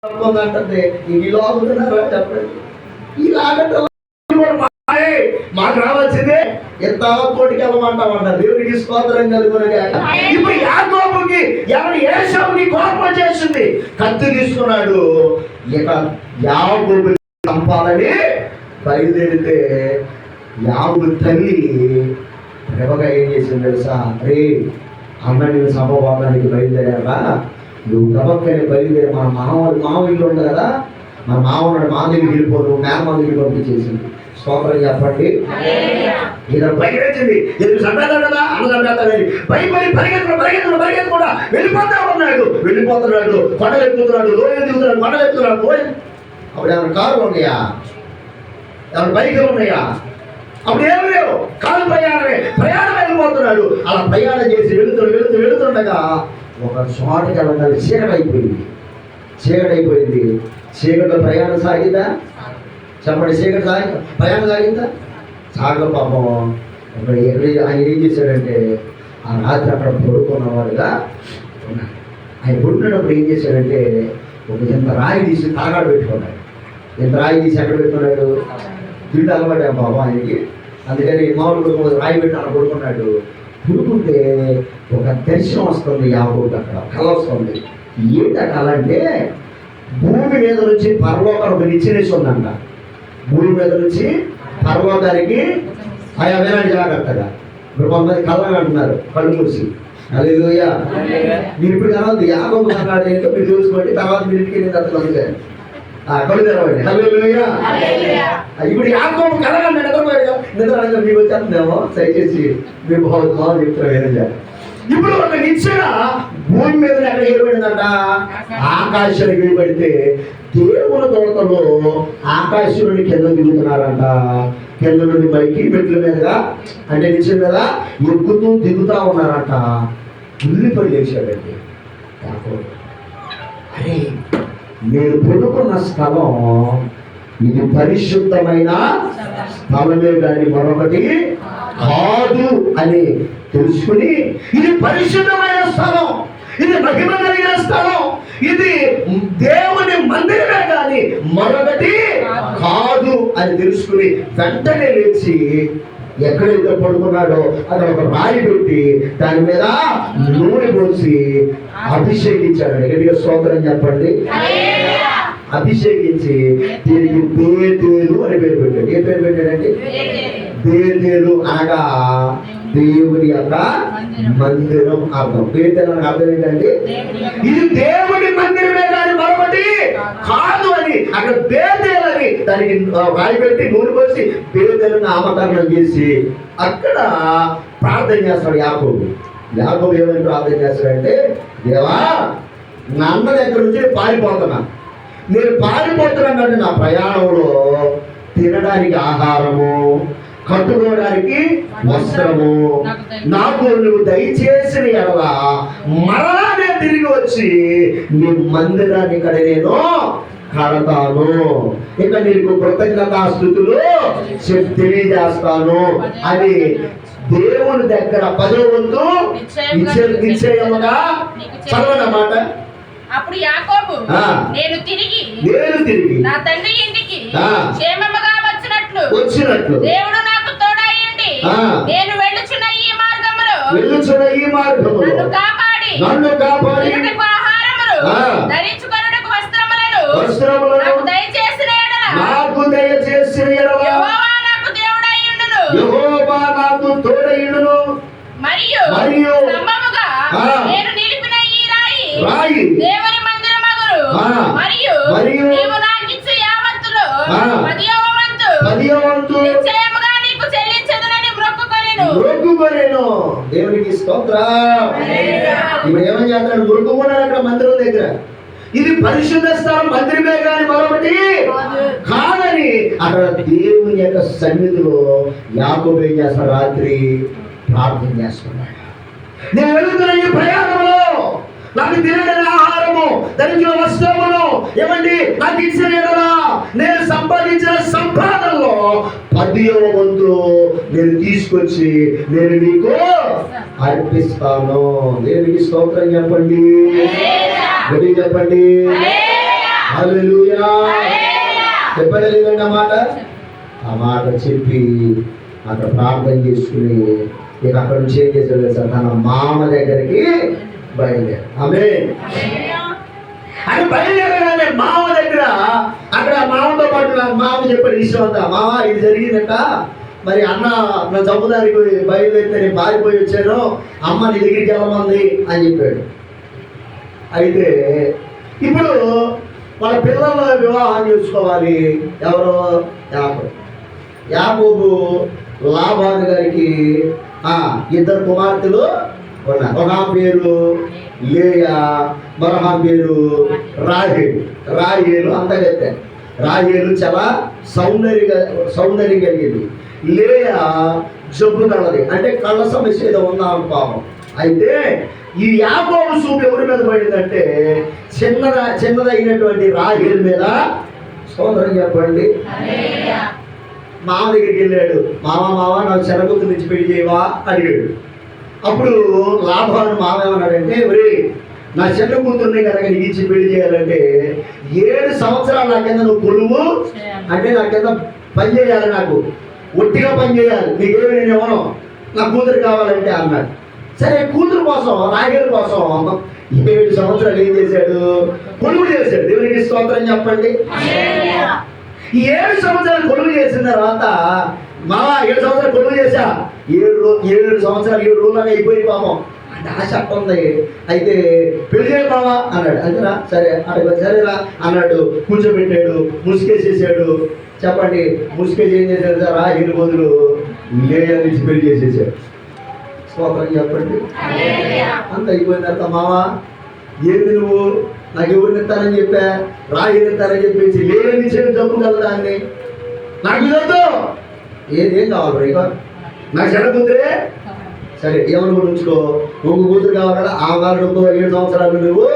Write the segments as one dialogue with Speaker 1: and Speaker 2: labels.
Speaker 1: అంటే ఇలా అవుతున్నారా చెప్పండి. ఇలాగంటే మాకు రావాల్సిందే ఎంత కోటికి వెళ్ళమంటామంట. దేవుడికి స్తోత్రం కలుగునగా. ఇప్పుడు యాకోబుకి ఎవరు ఏశావుకి కోపం చేసింది, కత్తి తీసుకున్నాడు. ఇక యాకోబుని చంపాలని బయలుదేరితే యాకోబు తల్లి రెబకా ఏం చేసింది తెలుసా? రే అన్న నేను చంపబోడానికి బయలుదేరాక నువ్వు గబక్కని బయలుదేరి మన మామ ఇల్లు ఉంది కదా, మన మామ ఉన్నాడు, మా దగ్గరికి వెళ్ళిపోదు, మేనమా దగ్గరికి పంపించేసింది. స్తోత్రం చెప్పండి. ఇతను పరిగెత్తింది, ఎందుకు చంపేస్తాడు కదా, అన్న చంపేస్తాడని పరిగెత్తకుండా వెళ్ళిపోతున్నాడు. కొండలు ఎక్కుతున్నాడు, లోయలు దిగుతున్నాడు, కొండలు ఎక్కుతున్నాడు. అప్పుడు ఏమైనా కారులు ఉన్నాయా, ఏమైనా బైకులు ఉన్నాయా? అప్పుడు ఏమి లేవు, కాలు ప్రయాణం వెళ్ళిపోతున్నాడు. అలా ప్రయాణం చేసి వెళుతుండగా ఒక చోటకి వెళ్ళగానే చీకటైపోయింది. చీకటిలో ప్రయాణం సాగిందా చెప్పండి? ప్రయాణం సాగిందా? సాగ పాపం. ఆయన ఏం చేశాడంటే ఆ రాత్రి అక్కడ పడుకున్నవాడుగా ఉన్నాడు. ఆయన పడుకున్నప్పుడు ఏం చేశాడంటే ఒక ఇంత రాయి తీసి తాగాడు పెట్టుకున్నాడు. ఇంత రాయి తీసి ఎక్కడ పెట్టుకున్నాడు? దిండు అలవాడే బాబా ఆయనకి. అందుకని మామూలు రాయి పెట్టి అక్కడ పడుకున్నాడు. పుడుకుంటే ఒక దర్శనం వస్తుంది. యాకోబుకి అక్కడ కళ వస్తుంది. ఏంటి కళ అంటే భూమి మీద నుంచి పరలోకానికి నిచ్చెనేసి ఉందంట. భూమి మీద నుంచి పరలోకానికి ఆయా వినాడు జాగ్రత్తగా. ఇప్పుడు కొంతమంది కళ్ళని అంటున్నారు కళ్ళు మూసి. హల్లెలూయా. మీరు ఇప్పుడు కలవద్దు, యాకోబు కన్నాడు ఏంటో మీరు చూసుకోండి. తర్వాత మీరు ఇంటికి వెళ్ళిన తర్వాత అందుకని కళ్ళు తెరవండి. హల్లెలూయా. ఇప్పుడు యాకోబు కలగండి నిద్రపోయాడు. నిద్ర మీకు వచ్చేస్తుందేమో, దయచేసి మీరు బాగుందా చెప్తారు ఏదైనా. ఇప్పుడు ఒక నిచ్చెన భూమి మీద ఎక్కడ ఏర్పడిందంట? ఆకాశానికి ఏర్పడితే దేవుని దూతలు ఆకాశం నుండి కింద దిగుతున్నారంట. కింద నుండి పైకి మెట్ల మీదుగా అంటే నిచ్చెన మీద ఎక్కుతూ దిగుతా ఉన్నారంట. ఉల్లిపడి లేచాడండి. అరే నేను పడుకున్న స్థలం ఇది పరిశుద్ధమైన స్థలమే కానీ మరొకటి కాదు అని తెలుసుకుని, ఇది పరిశుద్ధమైన స్థలం, ఇది మహిమ కలిగిన స్థలం, ఇది దేవుని మందిరమే కానీ మరొకటి కాదు అని తెలుసుకుని వెంటనే లేచి ఎక్కడైతే పడుకున్నాడో అది ఒక రాయి పెట్టి దాని మీద నూనె పోసి అభిషేకించాడు. గట్టిగా స్తోత్రం చెప్పండి. అభిషేకించి దీనికి బేతేలు అని పేరు పెట్టాడు. ఏ పేరు పెట్టాడండి? బేతేలు అనగా దేవుని యొక్క మందిరం అర్థం. బేతేలు అనగా అర్థం ఏంటంటే ఇది దేవుని మందిరమే కానీ మరొకటి కాదు అని. అక్కడ బేతేలు అని దానికి రాయి పెట్టి నూనె పోసి బేతేలు నామకరణం చేసి అక్కడ ప్రార్థన చేస్తాడు యాకోబు. యాకోబు ఏమని ప్రార్థన చేస్తాడంటే, దేవా నా అన్న దగ్గర నుంచి నేను పారిపోతున్నానంటే నా ప్రయాణంలో తినడానికి ఆహారము, కట్టుకోవడానికి వస్త్రము నాకు నువ్వు దయచేసిన ఎడల మరలా నేను తిరిగి వచ్చి నీ మందిరాన్ని ఇక్కడ నేను కడతాను. ఇక నీకు కృతజ్ఞతాస్తుతులు తెలియజేస్తాను అని దేవుని దగ్గర 10వ వంతు నిశ్చయముగా చదవనమాట.
Speaker 2: అప్పుడు యాకోబు నేను తిరిగి నా తండ్రి ఇంటికి క్షేమముగా వచ్చినట్లు దేవుడు నాకు తోడయ్యండి. నేను వెళ్ళుచున్న ఈ మార్గములో నన్ను కాపాడి ఆహారములు ధరించుకొనుటకు వస్త్రములను నాకు దయచేసిన యెహోవా నాకు తోడయ్యుండును. మరియు స్తంభముగా నేను నిలిపిన ఈ రాయి దేవుని మందిరమగును. మరియు నీవు నాకిచ్చు యావత్తులో 10వ వంతు నిశ్చయముగా నీకు చెల్లించదునని మొక్కుకొనెను.
Speaker 1: దేవునికి స్తోత్రం. ఇప్పుడు ఏమని చేస్తాడు? మొక్కుకున్నాడు అక్కడ మందిరం దగ్గర. ఇది పరిశుద్ధ స్థలం, మందిరమే కానీ మరొకటి కాదని అక్కడ దేవుని యొక్క సన్నిధిలో యాకోబు ఏం చేస్తాడు? రాత్రి ప్రార్థన చేస్తున్నాడు. నేను వెళుతున్న ఈ ప్రయాణంలో నాకు తినడానికి ఆహారము, ధరించిన వస్త్రమును ఏమండి నాకు ఇచ్చిన ఎడలా నేను సంపాదించిన సంపాదనలో 10వ వంతు నేను తీసుకొచ్చి నేను నీకు అర్పిస్తాను. దేవునికి స్తోత్రం చెప్పండి. చెప్పండి. హల్లెలూయా. చెప్పలేదండి ఆ మాట చెప్పి అక్కడ ప్రార్థన చేసుకుని ఇక అక్కడ నుంచి ఏం చేశాడు సార్, తన మామ దగ్గరికి బయలుదేరు. ఆమేన్. అని బయలుదేరగానే మామ దగ్గర అక్కడ మామతో పాటు నాకు మామ చెప్పాడు విషయం అంతా. మామ ఇది జరిగిందట, మరి అన్న నా చంపుదానికి బయలుదేరితే నేను పారిపోయి వచ్చాను, అమ్మ నీ దగ్గరికి వెళ్ళమంది అని చెప్పాడు. అయితే ఇప్పుడు వాళ్ళ పిల్లల వివాహం చేసుకోవాలి. ఎవరు? యాకోబు లాబాను గారికి ఇద్దరు కుమార్తెలు ఉన్నారు. ఒక పేరు లేయా, మరొక పేరు రాహేలు. అంతగతే రాహేలు చాలా సౌందర్యం కలిగింది. లేయా జబ్బు కలది, అంటే కళ్ళ సమస్య ఏదో ఉందాం పాపం. అయితే ఈ యాకోబు చూపు ఎవరి మీద పడిందంటే చిన్నదైనటువంటి రాహేలు మీద. సోదరం చెప్పండి. మామ దగ్గరికి వెళ్ళాడు. మామ నాకు చెరగుత్తు నుంచి పెళ్లి చేయవా అడిగాడు. అప్పుడు లాభాను మామ ఏమన్నాడంటే, ఒరే నా చిన్న కూతుర్ని కనుక నీకు ఇచ్చి పెళ్లి చేయాలంటే 7 సంవత్సరాలు నా కింద నువ్వు కొలువు, అంటే నా కింద పని చేయాలి, నాకు ఒట్టిగా పని చేయాలి, నీకేమి నేను ఇవ్వను, నా కూతురు కావాలంటే అన్నాడు. సరే కూతురు కోసం, రాగేలు కోసం 7 సంవత్సరాలు ఏం చేశాడు? కొలువు చేశాడు. దేవునికి స్తోత్రం చెప్పండి. ఈ 7 సంవత్సరాలు కొలువు చేసిన తర్వాత మావా 7 సంవత్సరాలు కొలువు చేశా, 7 సంవత్సరాలు 7 రోజులు అయిపోయి పాపం అంటే ఆశ ఉంది. అయితే పెళ్లి చేయ మావా అన్నాడు. అంతేనా? సరే అక్కడ సరేరా అన్నాడు. కూర్చోబెట్టాడు, ముసుకేసేసాడు. చెప్పండి, ముసుకేసి ఏం చేశాడు? రాహేలు బదులు లేయా నుంచి పెళ్లి చేసేసాడు. స్తోత్రం చెప్పండి. అంత అయిపోయిన తర్వాత మావా ఏంది నువ్వు నాకు ఎవరిని ఇస్తానని చెప్పా, రాహేలు ఇస్తానని చెప్పేసి లేయా నుంచి జబ్బు కదా దాన్ని నాకు ఇదొద్దు. ఏం కావాలి ఇక? నాకు చెడ్డ కూతురే. సరే ఏమని కూడా ఉంచుకో, నువ్వు కూతురు కావాలా, ఆ వాళ్ళతో 7 సంవత్సరాలు నువ్వు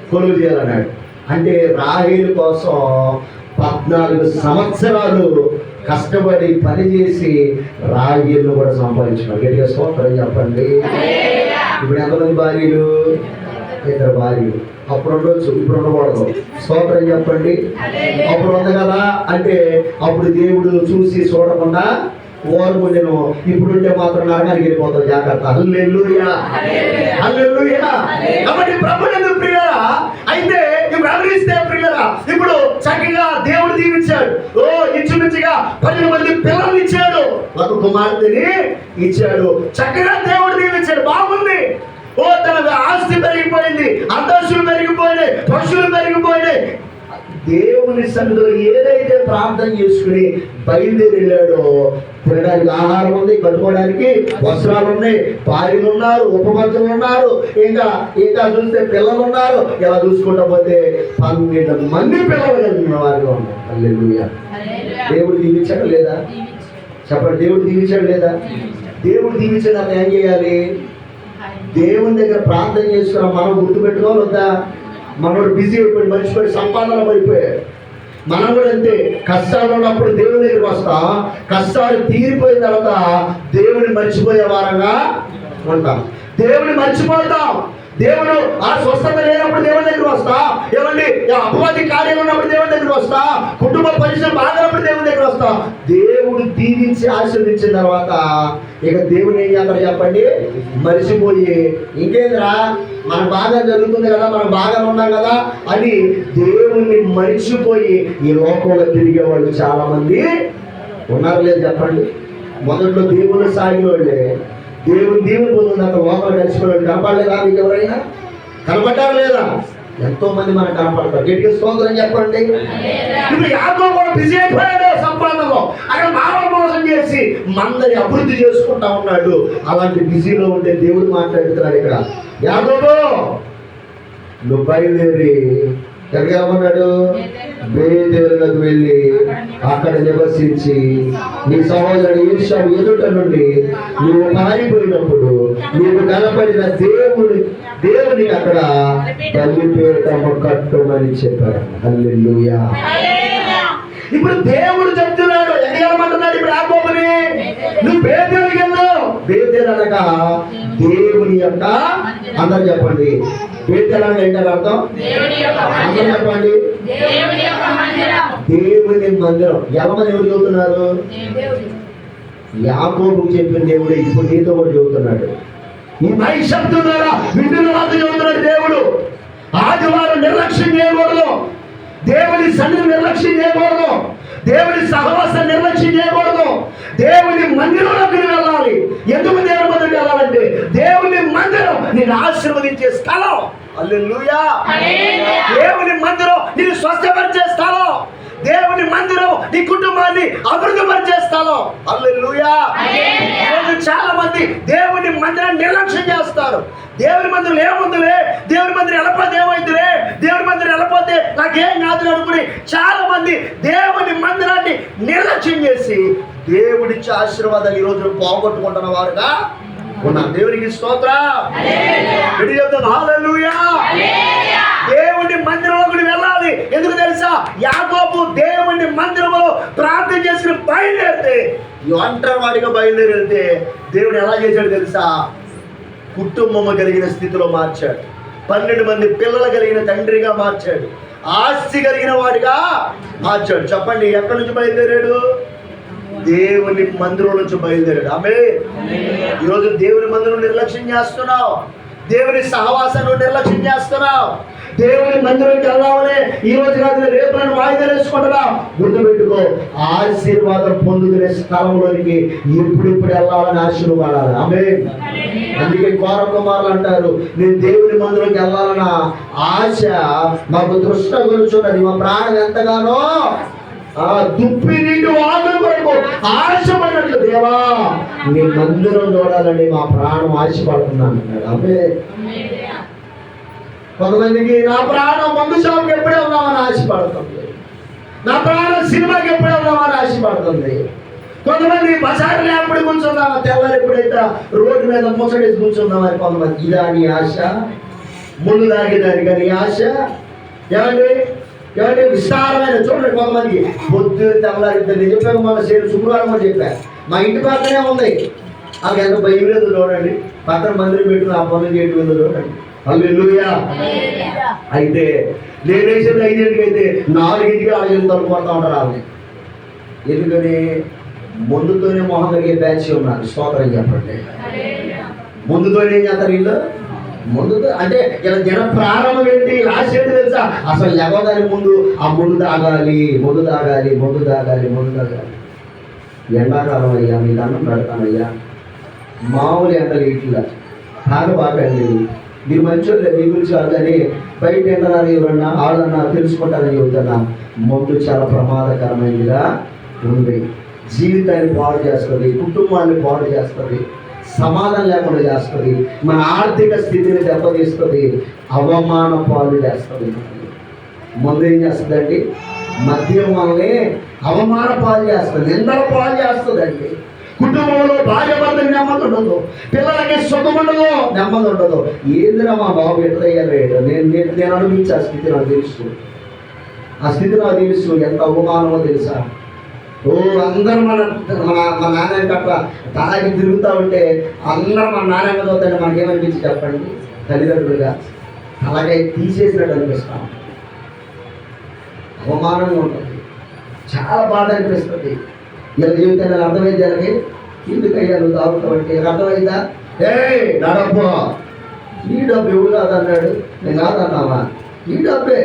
Speaker 1: కొలువు చేయాలన్నాడు. అంటే రాహేలు కోసం 14 సంవత్సరాలు కష్టపడి పనిచేసి రాహేలును కూడా సంపాదించుకున్నాడు. గట్టిగా స్తోత్రం చెప్పండి. ఇప్పుడు ఎంతమంది భార్యలు? 2 భార్యలు. అప్పుడు ఉండొచ్చు, ఇప్పుడు ఉండకూడదు. స్తోత్రం చెప్పండి. అప్పుడు ఉంది కదా అంటే అప్పుడు దేవుడు చూసి చూడకుండా ఓర్ముండెను. ఇప్పుడుంటే మాత్రం నరకానికి వెళ్ళిపోతాం, జాగ్రత్త. హల్లెలూయా, హల్లెలూయా. కాబట్టి ప్రభువునందు ప్రియులారా, అయితే ఇప్పుడు అమరిస్తే ప్రియులారా, ఇప్పుడు చక్కగా దేవుడు దీవించాడు. ఇంచుమించుగా 12 మంది పిల్లలు ఇచ్చాడు, ఒక కుమార్తెని ఇచ్చాడు. చక్కగా దేవుడు దీవించాడు, బాగుంది. తన ఆస్తి పెరిగిపోయింది, అంతస్తులు పెరిగిపోయినాయి, పశువులు పెరిగిపోయినాయి. దేవుని సన్నిధిలో ఏదైతే ప్రార్థన చేసుకుని బయలుదేరి వెళ్ళాడో, తినడానికి ఆహారం ఉంది, కట్టుకోవడానికి వస్త్రాలు ఉన్నాయి, భార్యలు ఉన్నారు, ఉపపత్తులు ఉన్నారు, ఇంకా చూస్తే పిల్లలు ఉన్నారు. ఇలా చూసుకుంటా పోతే 12 మంది పిల్లలు కలిగిన వారిగా ఉన్నారు. హల్లెలూయా. దేవుడు దీవించాడు లేదా? చెప్పండి, దేవుడు దీవించాడు లేదా? దేవుడు దీవించడానికి ఏం చేయాలి? దేవుని దగ్గర ప్రార్థన చేసుకున్న మనం గుర్తుపెట్టుకోవాలి వద్దా? మనోడు బిజీ అయిపోయి, మర్చిపోయి, సంపాదనలో పడిపోయాడు. మనం కూడా అంతే, కష్టాలు ఉన్నప్పుడు దేవుని దగ్గరికి వస్తాం, కష్టాలు తీరిపోయిన తర్వాత దేవుని మర్చిపోయే వారంగా ఉంటాం, దేవుని మర్చిపోతాం. దేవుడు ఆ స్వస్థత లేనప్పుడు దేవుని దగ్గర వస్తా, ఏమండి అపవాది కార్యం ఉన్నప్పుడు దేవుని దగ్గర వస్తా, కుటుంబ పరిస్థితులు బాగానప్పుడు దేవుని దగ్గర వస్తా. దేవుడు దీవించి ఆశీర్వదించిన తర్వాత ఇక దేవుని ఏం చేస్తారు చెప్పండి? మరిచిపోయి ఇంకేంద్రా మనకు బాగా జరుగుతుంది కదా, మనం బాగా ఉన్నాం కదా అని దేవుణ్ణి మరిచిపోయి ఈ లోకంలో తిరిగే వాళ్ళు చాలా మంది ఉన్నారు. లేదు చెప్పండి? మొదట్లో దేవుని సాగిన వాళ్ళే దేవుని పొందిన లోపల కలిసిపోయాడు. కనపడలేదా మీకు? ఎవరైనా కనపడ్డారు లేదా? ఎంతో మంది మనకు కనపడతారు. గట్టిగా స్తోత్రం చెప్పండి. ఇప్పుడు యాకోబు కూడా బిజీ అయిపోయాడు సంపాదనలో. అక్కడ మానవ మోసం చేసి మందరి అభివృద్ధి చేసుకుంటా ఉన్నాడు. అలాంటి బిజీలో ఉంటే దేవుడు మాట్లాడుతున్నాడు ఇక్కడ. యాకోబు నువ్వు బయలుదేరి ఎక్కడికి వెళ్ళమన్నాడు? బేతేలుకు వెళ్ళి అక్కడ నివసించి నీ సహోదరుడు ఏశావు ఎదుట నుండి నువ్వు పారిపోయినప్పుడు నీవు కనపడిన దేవుని అక్కడ బలిపీఠం కట్టమని చెప్పారు. హల్లెలూయా. ఇప్పుడు దేవుడు చెప్తున్నాడు, ఎక్కడికి వెళ్ళమంటున్నాడు ఇప్పుడు యాకోబుని? నువ్వు బేతేలుకి వెళ్ళు. బేతేలు అనగా దేవుని యొక్క, అందరూ చెప్పండి, బేతెలాగా ఏంటని అర్థం? అందరూ చెప్పండి, దేవుని మందిరం. ఎవరని ఎవరు చెబుతున్నారు? యాకోబుకు చెప్పిన దేవుడు ఇప్పుడు నీతో కూడా చెబుతున్నాడు. ఈ మైక్ శబ్దం ద్వారా వింటున్న వాళ్ళతో చెబుతున్నాడు దేవుడు. ఆదివారం నిర్లక్ష్యం చేయకూడదు, దేవుని సన్నిధి నిర్లక్ష్యం చేయకూడదు, దేవుని సహవాసం నిర్లక్ష్యం చేయకూడదు. దేవుని మందిరంలోకి వెళ్ళాలి. ఎందుకు దేవుని మందిరం వెళ్ళాలంటే దేవుని మందిరం నేను ఆశీర్వదించే స్థలం. హల్లెలూయా. దేవుని మందిరం నేను స్వస్థపరిచే స్థలం. దేవుని మందిరం నీ కుటుంబాన్ని అభివృద్ధి పరిచే స్థలం. హల్లెలూయా. ఈరోజు చాలా మంది దేవుని మందిరాన్ని నిర్లక్ష్యం చేస్తారు. దేవుని మందిరం ఏముందిలే, దేవుని మందిరం వెళ్ళపోతే ఏమైందిలే, దేవుని మందిరం వెళ్ళపోతే నాకేం కాదు అనుకుని చాలా మంది దేవుని మందిరాన్ని నిర్లక్ష్యం చేసి దేవుడిచ్చే ఆశీర్వాదాలు ఈ రోజు పోగొట్టుకుంటున్న వారుగా ఉన్నారు. దేవునికి స్తోత్రం. హల్లెలూయా. దేవుని మందిరంలోకి వెళ్ళాలి. ఎందుకు తెలుసా? యాకోబు దేవుని మందిరంలో ప్రార్థన చేసుకుని బయలుదేరితే, ఒంటరి వాడిగా బయలుదేరితే దేవుడు ఎలా చేశాడు తెలుసా? కుటుంబము కలిగిన స్థితిలో మార్చాడు. 12 మంది పిల్లలు కలిగిన తండ్రిగా మార్చాడు. ఆస్తి కలిగిన వాడిగా మార్చాడు. చెప్పండి, ఎక్కడి నుంచి బయలుదేరాడు? దేవుని మందిరం నుంచి బయలుదేరాడు. ఆమేన్. ఈరోజు దేవుని మందిరం నిర్లక్ష్యం చేస్తున్నావు, దేవుని సహవాసాన్ని నిర్లక్ష్యం చేస్తున్నావు. దేవుని మందిరంకి వెళ్దామని ఈ రోజు కాదు రేపు నన్ను వాయిదా వేసుకుంటున్నావు. గుర్తుపెట్టుకో, ఆశీర్వాదం పొందుకునే స్థలంలోనికి ఎప్పుడెప్పుడు వెళ్ళాలని ఆశీర్వాదాలు. ఆమేన్. అందుకే కుమారులు అంటారు, నేను దేవుని మందిరంకి వెళ్ళాలన్న ఆశ మాకు దృష్ట గురుచున్నది. మా ప్రాణం ఎంతగానో దుప్పి నీటి వాదుల వరకు ఆశపడినట్లు దేవా నీ మందిరం చూడాలని మా ప్రాణం ఆశపడుతున్నాను అన్నాడు. ఆమేన్. కొంతమందికి నా ప్రాణం మందు షాపుకి ఎప్పుడే ఉన్నామని ఆశపడుతుంది, నా ప్రాణం సినిమాకి ఎప్పుడే ఉన్నామని ఆశపడుతుంది. కొంతమంది బజార్లో ఎప్పుడు కూర్చుందామా, తెల్లారి ఎప్పుడైతే రోడ్డు మీద ముసడేసి కూర్చుందామని కొంతమంది. ఇదా నీ ఆశ? ముళ్ళు తాగేదాని కానీ ఆశ? ఏమంటే విస్తారమైన చూడండి. కొంతమందికి పొద్దున్న తెల్లారి నేను చెప్పాను, మన శుక్రవారం కూడా చెప్పాను, మా ఇంటి పక్కనే ఉంది. అది ఎంత భయం లేదు చూడండి. పక్కన మందిరం పెట్టుకుని ఆ పనులు చేయడం లేదు చూడండి. హల్లెలూయా. అయితే నేనేసేది 5 అయితే 4 6 తలుపుకుంటా ఉంటారు వాళ్ళని. ఎందుకని? ముందుతోనే మొహం కలిగే బ్యాచ్ ఉన్నారు. స్తోత్రం చెప్పండి. ముందుతోనే ఏం చేస్తారు వీళ్ళు? ముందుతో అంటే ఇలా జనం ప్రారంభం ఏంటి, లాస్ట్ ఏంటి తెలుసా? అసలు ఎగవదాని ముందు ఆ ముందు తాగాలి, ముందు తాగాలి, ముందు తాగాలి, ముందు తాగాలి. ఎండాకాలం అయ్యా, మీ దండం పెడతానయ్యా, మామూలు ఎండలు ఇట్లా తాగబాకండి, మీరు మంచోళ్ళు, మీ గురించి కాదు కానీ బయట ఎండన్నారు ఎవరన్నా ఆడన్నా తెలుసుకుంటారని చెబుతున్నా. ముందు చాలా ప్రమాదకరమైనదిగా ఉంది. జీవితాన్ని పాడు చేస్తుంది, కుటుంబాన్ని పాడు చేస్తుంది, సమాధానం లేకుండా చేస్తుంది, మన ఆర్థిక స్థితిని దెబ్బతీస్తుంది, అవమాన పాలు చేస్తుంది. ముందు ఏం చేస్తుందండి? మద్యం వల్లే అవమాన పాలు చేస్తుంది, నిందల పాలు చేస్తుందండి. కుటుంబంలో భార్య భర్తకి నెమ్మది ఉండదు, పిల్లలకి సుఖం ఉండదు, నెమ్మది ఉండదు. ఏందిరా మా బాబు ఎట్లయ్యారు? నేను అనుభవించే ఆ స్థితి నాకు తెలుసు, ఆ స్థితి నాకు తెలుసు. ఎంత అవమానమో తెలుసా? అందరూ మన నాన్న కట్ట తాగి తిరుగుతూ ఉంటే అందరూ మన నాన్న చదువుతాంటే మనకేమనిపించి చెప్పండి? తల్లిదండ్రులుగా అలాగే తీసేసినట్టు అనిపిస్తాం. అవమానంగా ఉంటుంది, చాలా బాధ అనిపిస్తుంది. ఇలా జీవితాన్ని అర్థమైంది వాళ్ళకి. ఎందుకయ్యా నువ్వు తాగుతావంటే అర్థమైందా? నా డబ్బు, నీ డబ్బు ఎవరు కాదన్నాడు, నేను కాదన్నావా? నీ డబ్బే,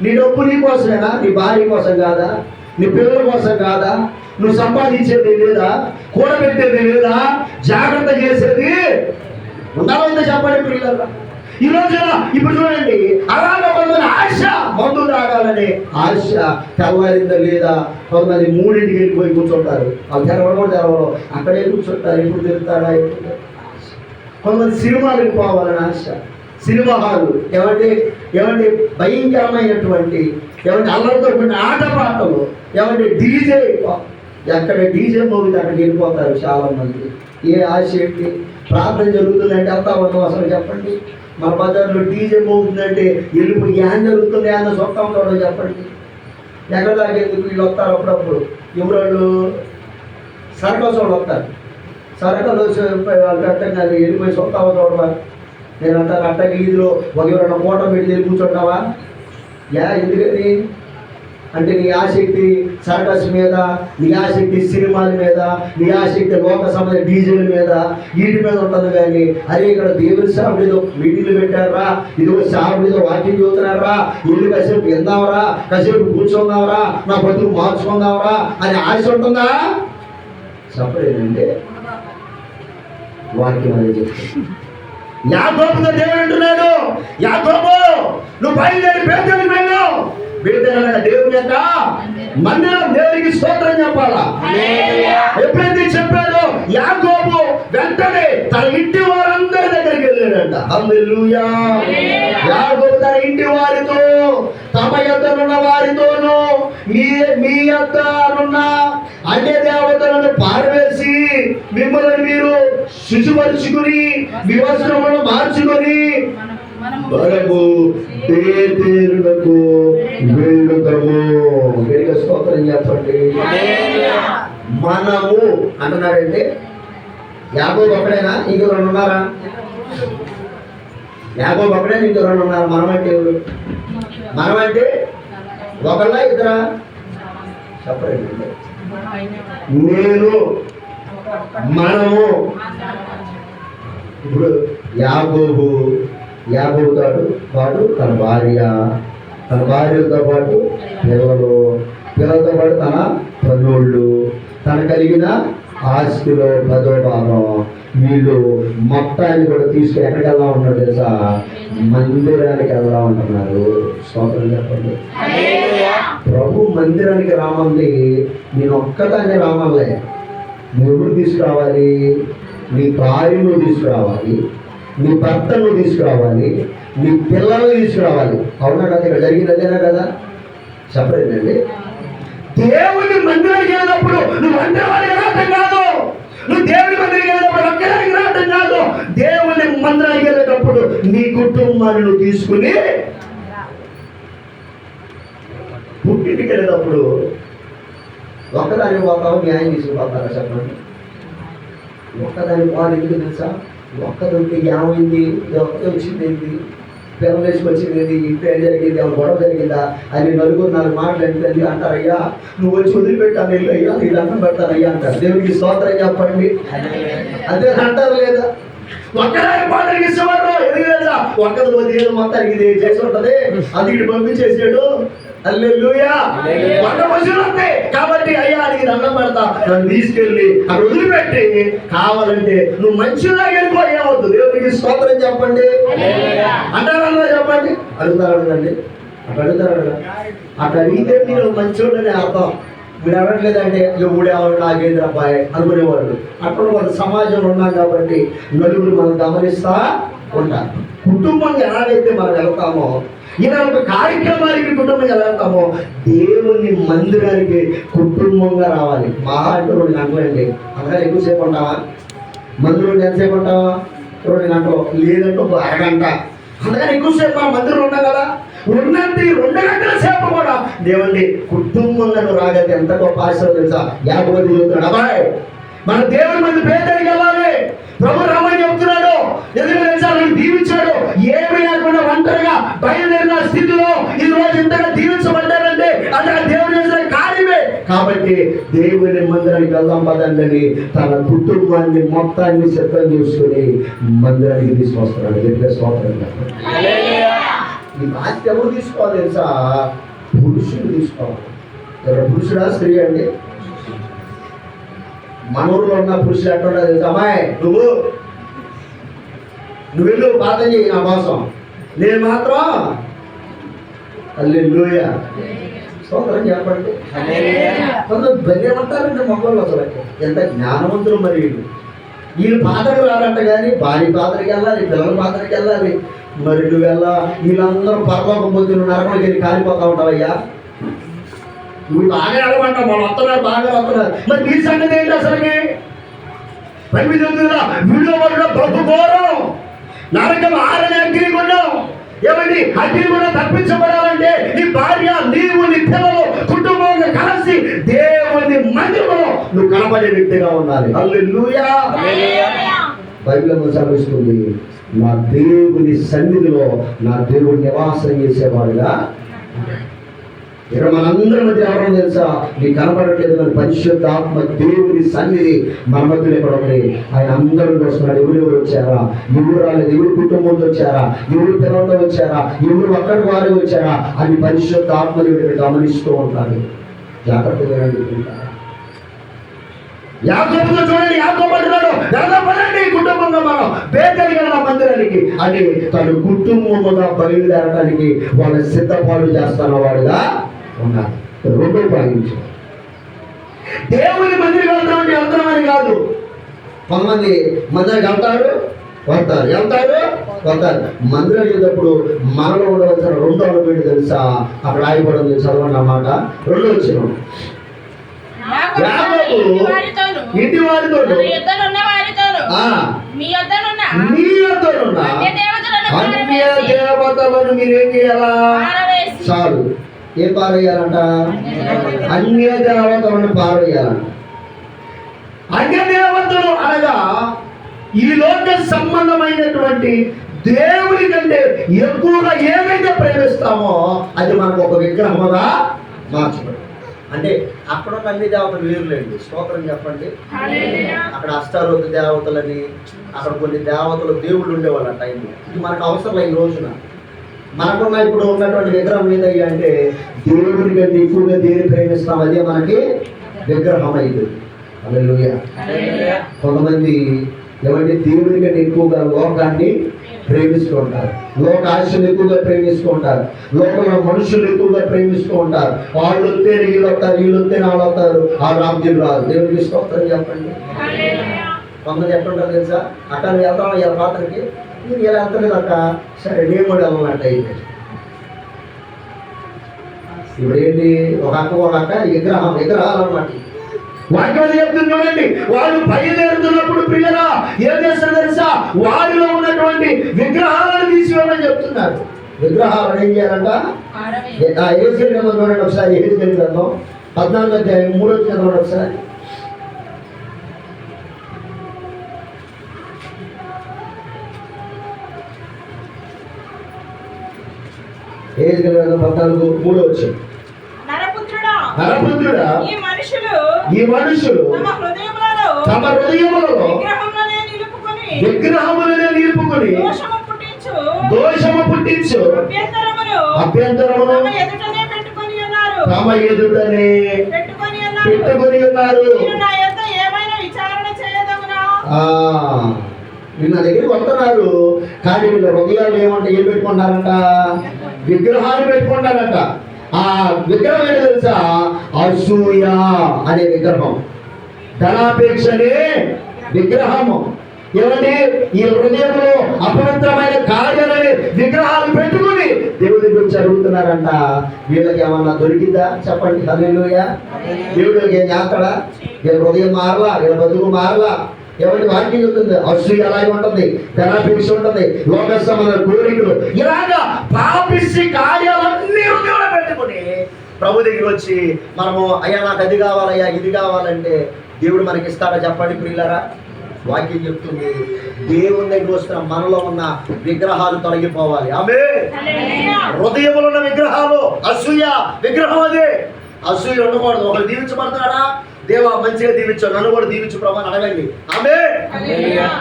Speaker 1: నీ డబ్బు నీ కోసమేనా? నీ భార్య కోసం కాదా? నీ పిల్లల కోసం కాదా? నువ్వు సంపాదించేది లేదా? కూడబెట్టేది లేదా? జాగ్రత్త చేసేది ఉండాలంటే చెప్పండి పిల్లల. ఈ రోజున ఇప్పుడు చూడండి, అలాగే కొంతమంది ఆశ, మందు తాగాలని ఆశ తెల్లవారిందా లేదా? కొంతమంది 3ంటికి వెళ్ళిపోయి కూర్చుంటారు. వాళ్ళు తెరవడం కూడా తెరవడం, అక్కడే కూర్చుంటారు. ఎప్పుడు తిరుగుతాడా? ఎప్పుడు? కొంతమంది సినిమాలకు పోవాలని ఆశ, సినిమా హాలు ఏమంటే భయంకరమైనటువంటి అల్లరితో కొన్ని ఆటపాటలు, డీజే, ఎక్కడ డీజే మోగితే అక్కడికి వెళ్ళిపోతారు చాలా మంది. ఏ ఆశ ఏంటి? ప్రార్థన జరుగుతుందంటే అంతా ఉన్నాం అసలు చెప్పండి. మన బజార్లో డీజే మోగుతుందంటే వెళ్ళిపోయి ఏం జరుగుతుంది అన్న సొంత ఉంటాడో చెప్పండి. ఎక్కడాకెందుకు వీళ్ళు వస్తారు అప్పుడప్పుడు. ఎవరు? సర్కస్ వాళ్ళు వస్తారు. సరకలు అట్టంగా వెళ్ళిపోయి సొంతావా చూడవా? నేను అంటాను అట్టకి వీధిలో ఒక ఎవరైనా పూట పెట్టి వెళ్ళి కూర్చుంటావా? ఎందుకని అంటే నీ ఆసక్తి సర్కస్ మీద, నీ ఆసక్తి సినిమాల మీద, నీ ఆసక్తి లోక సంబంధ డీజిల్ మీద, వీటి మీద ఉంటుంది. కానీ అరే ఇక్కడ దేవుడి సాగుడు ఏదో మీటింగ్లు పెట్టారా, ఇదిగో సాగుడు ఏదో వాకింగ్ చూస్తున్నారా, ఇల్లు కాసేపు విందావరా, కాసేపు కూర్చుందావరా, నా బతుకు మార్చుకుందావరా అని ఆశ ఉంటుందా? చెప్పలేదండి. వాక్యం అనేది చెప్తాను. యాకోబుతో దేవుడు అంటున్నాడు, యాకోబు నువ్వు బయలుదేరి బేతేలుకు వెళ్ళు. బేతేలు దేవుని యొక్క మందిరం, దేవునికి స్తోత్రం చెప్పాలా? ఎప్పుడైతే చెప్పాడో యాకోబు వెంటనే తన ఇంటి వారందరి దగ్గరికి వెళ్ళాడంట. హల్లెలూయా. యాకోబు తన ఇంటి వారితో, తమ యొద్దనున్న వారితోనూ, మీ యొద్దనున్న అన్య దేవతలను పారవేసి మిమ్మల్ని మీరు శుచిపరుచుకుని మీ వస్త్రములను మార్చుకొని మనము బేతేలునకు వెళ్ళుదము. వేడిగా స్తోత్రం చెప్పండి. మనము అంటున్నాడంటే యాకోబు ఒక్కడేనా? ఇంకెవరైనా ఉన్నారా? యాకోబు ఒక్కడేనా? ఇంకెవరైనా ఉన్నారా? మనమంటే ఎవరు? మనమంటే ఒకళ్ళ ఇద్దరా? చెప్పండి. నేను, మనము. ఇప్పుడు యాకోబుతో పాటు తన భార్యతో పాటు పిల్లలతో పాటు తన పనులు, తన కలిగిన ఆస్తిలో 10వ భాగం వీళ్ళు మొత్తాన్ని కూడా తీసుకుని ఎక్కడికి వెళ్దాం ఉంటున్నారు తెలుసా? మందిరానికి వెళ్దాం ఉంటున్నారు. స్తోత్రం చెప్పండి. ప్రభు మందిరానికి రామంది నేను ఒక్కదాన్ని రామలే. నువ్వు తీసుకురావాలి, నీ భార్యను తీసుకురావాలి, నీ భర్తను తీసుకురావాలి, నీ పిల్లలను తీసుకురావాలి. అవునా కదా? ఇక్కడ జరిగింది అదేనా కదా? చెప్పలేదండి. దేవుని మందిరానికి వెళ్ళినప్పుడు నువ్వు అంటే వారికి రావటం కాదు, నువ్వు దేవుని మందిరానికి వెళ్ళినప్పుడు ఒక్కదానికి రావటం కాదు. దేవుని మందిరానికి వెళ్ళేటప్పుడు నీ కుటుంబాన్ని నువ్వు తీసుకుని పుట్టింటికి వెళ్ళేటప్పుడు ఒక్కదాని పోతావు, న్యాయం తీసుకుపోతారా? చెప్పండి. ఒక్కదాని వాళ్ళు ఎందుకు తెలుసా? ఒక్కదంటే ఏమైంది, ఒక్కటే వచ్చింది, పిల్లలు వేసుకొచ్చింది, ఇంట్లో ఏం జరిగింది, ఏమైనా గొడవ జరిగిందా అని నలుగురు 4 మాటలు అంటే అంటారయ్యా నువ్వు వచ్చి వదిలిపెట్టాను ఇల్లు అయ్యా, నీళ్ళు అన్నం పెడతానయ్యా అంటారు. దేవుడికి స్తోత్రం చెప్పండి. అదే అంటారు లేదా? ఒక్కదాని పాటకి ఇష్టపడరు. ఎందుకు లేదా? ఒక్కది వదిలేదు మొత్తానికి ఇది చేసి ఉంటది, అందుకు పంపించేసాడు. హల్లెలూయా. వంట పశువులు వస్తాయి కాబట్టి అయ్యా నీకు దండం పెడతా, నన్ను తీసుకెళ్ళి అక్కడ వదిలిపెట్టి కావాలంటే నువ్వు మంచిగా వెళ్ళిపో, ఏమవుతుంది? దేవుడికి స్తోత్రం చెప్పండి. అంటారా? చెప్పండి. అడుగుతారండి. అట్లా అడుగుతారు. అట్లా అడిగితే మీరు మంచోడని అర్థం. మీరు అడగట్లేదంటే ఎవడేవాడు నాకేంద్ర అబ్బాయి అనుకునేవాళ్ళు. అక్కడ వాళ్ళ సమాజంలో ఉన్నాం కాబట్టి నలుగురు మనం గమనిస్తా ఉంటారు. కుటుంబంగా ఎలాగైతే మనం వెళ్తామో, ఇలా ఒక కార్యక్రమానికి కుటుంబం ఎలా వెళ్తామో దేవుని మందిరానికి కుటుంబంగా రావాలి. మహా అంటే 2 గంటలండి. అందుకని ఎక్కువసేపు ఉంటావా? మందిరం ఎంతసేపు ఉంటావా? 2 గంటలు, లేదంటే 1 అరగంట. అందుకని ఎక్కువసేపు మనం మందిరం ఉన్నాం కదా, ఉన్నంత 2 గంటల సేపు కూడా దేవుని కుటుంబంగా రాగలిగితే ఎంత గొప్ప ఆశీర్వాదం తెలుసా? 50 మంది చెబుతున్నాడు, అబ్బాయి మన దేవుని మంది పేదరికి వెళ్ళాలి. ప్రభు రామని చెప్తున్నాడు. ఎందుకంటే దీవించాడు. ఏమీ లేకుండా ఒంటరిగా బయలుదేరిన స్థితిలో ఈ రోజు ఇంతగా దీవించబడ్డారంటే అది ఆ దేవుని చేసిన కార్యమే. కాబట్టి దేవుని మందిరానికి వెళ్దాం పదండి, తన కుటుంబాన్ని మొత్తాన్ని సిద్ధం చేసుకుని మందిరానికి తీసుకొస్తున్నాడు. గట్టిగా స్తోత్రం. ఈ బాధ్యత ఎవరు తీసుకోవాలి తెలుసా? పురుషుడు తీసుకోవాలి. ఎవరు పురుషుడా స్త్రీ అండి? మన ఊరిలో ఉన్న పురుషులు ఎట్లా తెలుసా? అమ్మాయి నువ్వు వెళ్ళు ప్రార్థన చేయి నా కోసం, నేను మాత్రం హల్లెలూయా స్తోత్రం చెప్పండి. కొందరు బెల్లేమంటారంటే మగవాళ్ళు అసలు ఎంత జ్ఞానవంతులు. మరి వీళ్ళు పాత్రకు రారంట, కానీ భార్య పాత్రకి వెళ్ళాలి, పిల్లల పాత్రకి వెళ్ళాలి. మరి నువ్వు వెళ్ళా వీళ్ళందరూ పరలోకం పోతే నువ్వు నరకంలోకి వెళ్ళి కాలిపోతా ఉంటావయ్యా. నువ్వు బాగా వెళ్ళమంటావు, వాళ్ళు వస్తున్నారు, బాగా వస్తున్నారు. మరి నీ సంగతి ఏంటి అసలుకి? పని చెప్తుందా? వీడియో పడడం ప్రభు ఘోరం, నరకం ఆరని అగ్నిగుండం. ఏమండి? అగ్నిగుండం తప్పించబడాలంటే నీ భార్య, నీవు, నీ పిల్లలు కుటుంబంగా కలిసి దేవుని మందిరంలో నువ్వు కనపడే వ్యక్తిగా ఉండాలి. హల్లెలూయా. బైబిల్ చదివిస్తుంది, నా దేవుని సన్నిధిలో నా దేవుడు నివాసం చేసేవాడుగా. ఇక్కడ మనందరి మధ్య ఎవరో తెలుసా, నీకు కనపడట్లేదు కానీ పరిశుద్ధాత్మ దేవుని సన్నిధి మన మధ్యలో ఇక్కడ ఉంది. ఆయన అందరం వస్తున్నాడు. ఎవరెవరు వచ్చారా, ఎవరు రాలేదు, ఎవరు కుటుంబంతో వచ్చారా, ఎవరు పిల్లలతో వచ్చారా, ఎవరు ఒక్కడి వారే వచ్చారా అని పరిశుద్ధాత్మ దేవుడు గమనిస్తూ ఉంటాడు. జాగ్రత్తగా యాకోబుతో చూడండి, యాకోబు అంటున్నాడు, పదండి కుటుంబంగా మనం బేతేలుకి వెళ్దాం మందిరానికి అని తన కుటుంబముగా బయలుదేరడానికి వాళ్ళ సిద్ధపాటు చేస్తున్న వాడుగా ఉన్నారు. రెండో పాయింట్, దేవుని మందిరం వెళ్తామని వెళ్తామని కాదు. కొంతమంది మందిరానికి వెళ్తారు. మందిరానికి వెళ్ళినప్పుడు మనలో ఉండవలసిన రెండో అనుభూతి తెలుసా, అక్కడ ఆగిపోవడం చదవండి అన్నమాట. రెండో వచ్చిన ఇంటి వారితో అన్య దేవతలను మీరేం చేయాలా? చాలు. ఏం పారేయాలంట? అన్య దేవతలను పారేయాలంట. అన్య దేవతలు అనగా ఈ లోక సంబంధమైనటువంటి దేవుని కంటే ఎక్కువగా ఏదైతే ప్రేమిస్తామో అది మనకు ఒక విగ్రహముగా మార్చబడి. అంటే అక్కడ ఉన్న అన్ని దేవతలు వేరులేండి. స్తోత్రం చెప్పండి. అక్కడ అష్టారోగ్య దేవతలని, అక్కడ కొన్ని దేవతలు దేవుళ్ళు ఉండేవాళ్ళు ఆ టైంలో. ఇది మనకు అవసరం ఈ రోజున. మనకున్న ఇప్పుడు ఉన్నటువంటి విగ్రహం ఏదయ్యా అంటే దేవుడి కంటే ఎక్కువగా దేని ప్రేమిస్తాం, అదే మనకి విగ్రహం అయింది. హల్లెలూయా. కొంతమంది ఏమంటే దేవుడి కంటే ఎక్కువగా లోకాన్ని ప్రేమిస్తూ ఉంటారు, లోక ఆశలు ఎక్కువగా ప్రేమిస్తూ ఉంటారు, లోకంలో మనుషులు ఎక్కువగా ప్రేమిస్తూ ఉంటారు. వాళ్ళు వస్తే వీళ్ళు వస్తారు, వీళ్ళు వస్తే వాళ్ళు వస్తారు, వాళ్ళు రాజ్యం రాదు. దేవుడికి స్తోత్రం చెప్పండి. కొంతమంది ఎట్లుంటారు తెలుసా, అక్కడ వెళ్తాం ఇలా పాత్రకి, నేను ఇలా వెళ్తలేదు అక్క, సరే నేను కూడా వెళ్ళాలంట. ఇప్పుడు ఏంటి, ఒక అక్క విగ్రహాలు అన్నమాట. వాక్యం చెప్తుంది చూడండి, వాళ్ళు బయలుదేరుతున్నప్పుడు ప్రియరా ఏం చేస్తారు తెలుసా, వారిలో ఉన్నటువంటి విగ్రహాలను తీసివేయమని చెప్తున్నారు. విగ్రహాలను ఏం చేయాలంట? ఏజ్కేల్ గ్రంథం చూడండి ఒకసారి. ఏజ్కేల్ గ్రంథం 14వ అధ్యాయం 3వ వచనం ఒకసారి. ఏజ్కేల్ గ్రంథం 14:3 వచనం. నరపుత్రుడా, ఈ మనుషులు తమ హృదయములలో విగ్రహములనే నిలుపుకొని దోషము పుట్టించు అభ్యంతరమును తమ ఎదుటనే పెట్టుకొని ఉన్నారు. వీళ్ళ దగ్గరికి వస్తున్నారు కానీ వీళ్ళ హృదయాలు ఏం పెట్టుకుంటారంట? విగ్రహాలు పెట్టుకుంటారంట. ఆ విగ్రహం ఏంటి తెలుసా? అసూయ అనే విగ్రహం, ధనాపేక్షనే విగ్రహము. ఏమంటే ఈ హృదయంలో అపవిత్రమైన కార్యాలని విగ్రహాలు పెట్టుకుని దేవుడి గురించి అడుగుతున్నారంట. వీళ్ళకి ఏమన్నా దొరికిందా చెప్పండి? హల్లెలూయా. దేవుడికి ఏం చేస్తాడా? వీళ్ళ హృదయం మారలా, వీళ్ళ బతుకు మారలా. ఎవరి వాక్యం చెప్తుంది, అసూయ అలాగే ఉంటుంది, ధనాపేక్ష ఉంటుంది, లోక సంబంధ కోరికలు, ఇలాగా పాపిష్టి కార్యాలన్నీ హృదయంలో పెట్టుకుని ప్రభు దగ్గర వచ్చి మనము అయ్యా నాకు అది కావాలయ్యా ఇది కావాలంటే దేవుడు మనకి ఇస్తాడా చెప్పండి ప్రియులారా? వాక్యం చెప్తుంది, దేవుని దగ్గర వస్తున్న మనలో ఉన్న విగ్రహాలు తొలగిపోవాలి. ఆమేన్. హృదయంలో ఉన్న విగ్రహాలు, అసూయ విగ్రహం అదే. అసూయ ఉండకూడదు. ఒకరు దీవించబడుతున్నాడా, దేవా మంచిగా దీవించు, నన్ను కూడా దీవించు ప్రభా అని అడగండి. ఆమేన్.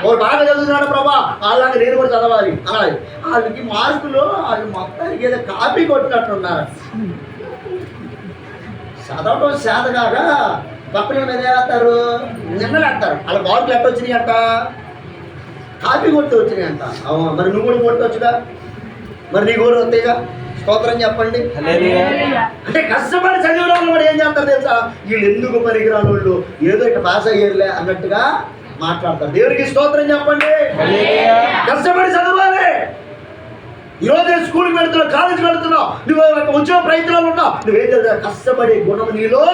Speaker 1: వాడు బాగా చదువుతున్నాడు ప్రభా, అలాగే నేను కూడా చదవాలి అనాలి. వాళ్ళకి మార్కులు వాళ్ళు మొత్తానికి ఏదో కాపీ కొట్టినట్టున్నారు. చదవటం శాతగాక పక్కన మీద వేస్తారు, నిన్నలేస్తారు. వాళ్ళ మార్కులు ఎట్ట వచ్చినాయి అంట? కాపీ కొట్టి వచ్చినాయి అంట. మరి నువ్వు కూడా కొట్టవచ్చుగా, మరి నీ కూడా వస్తాయిగా. స్తోత్రం చెప్పండి. అంటే కష్టపడి చదివిన వాళ్ళు కూడా ఏం చేస్తారు తెలుసా, వీళ్ళు ఎందుకు పనికిరాని వాళ్ళు, ఏదో ఇట్లా పాస్ అయ్యేరులే అన్నట్టుగా మాట్లాడతారు. దేవునికి స్తోత్రం చెప్పండి. కష్టపడి చదవాలి. ఈరోజు స్కూల్కి వెళ్తున్నావు, కాలేజీకి వెళ్తున్నావు, నువ్వు ఉద్యోగ ప్రయత్నాలు ఉన్నావు, నువ్వేం తెలుసా, కష్టపడి గుణం నీలో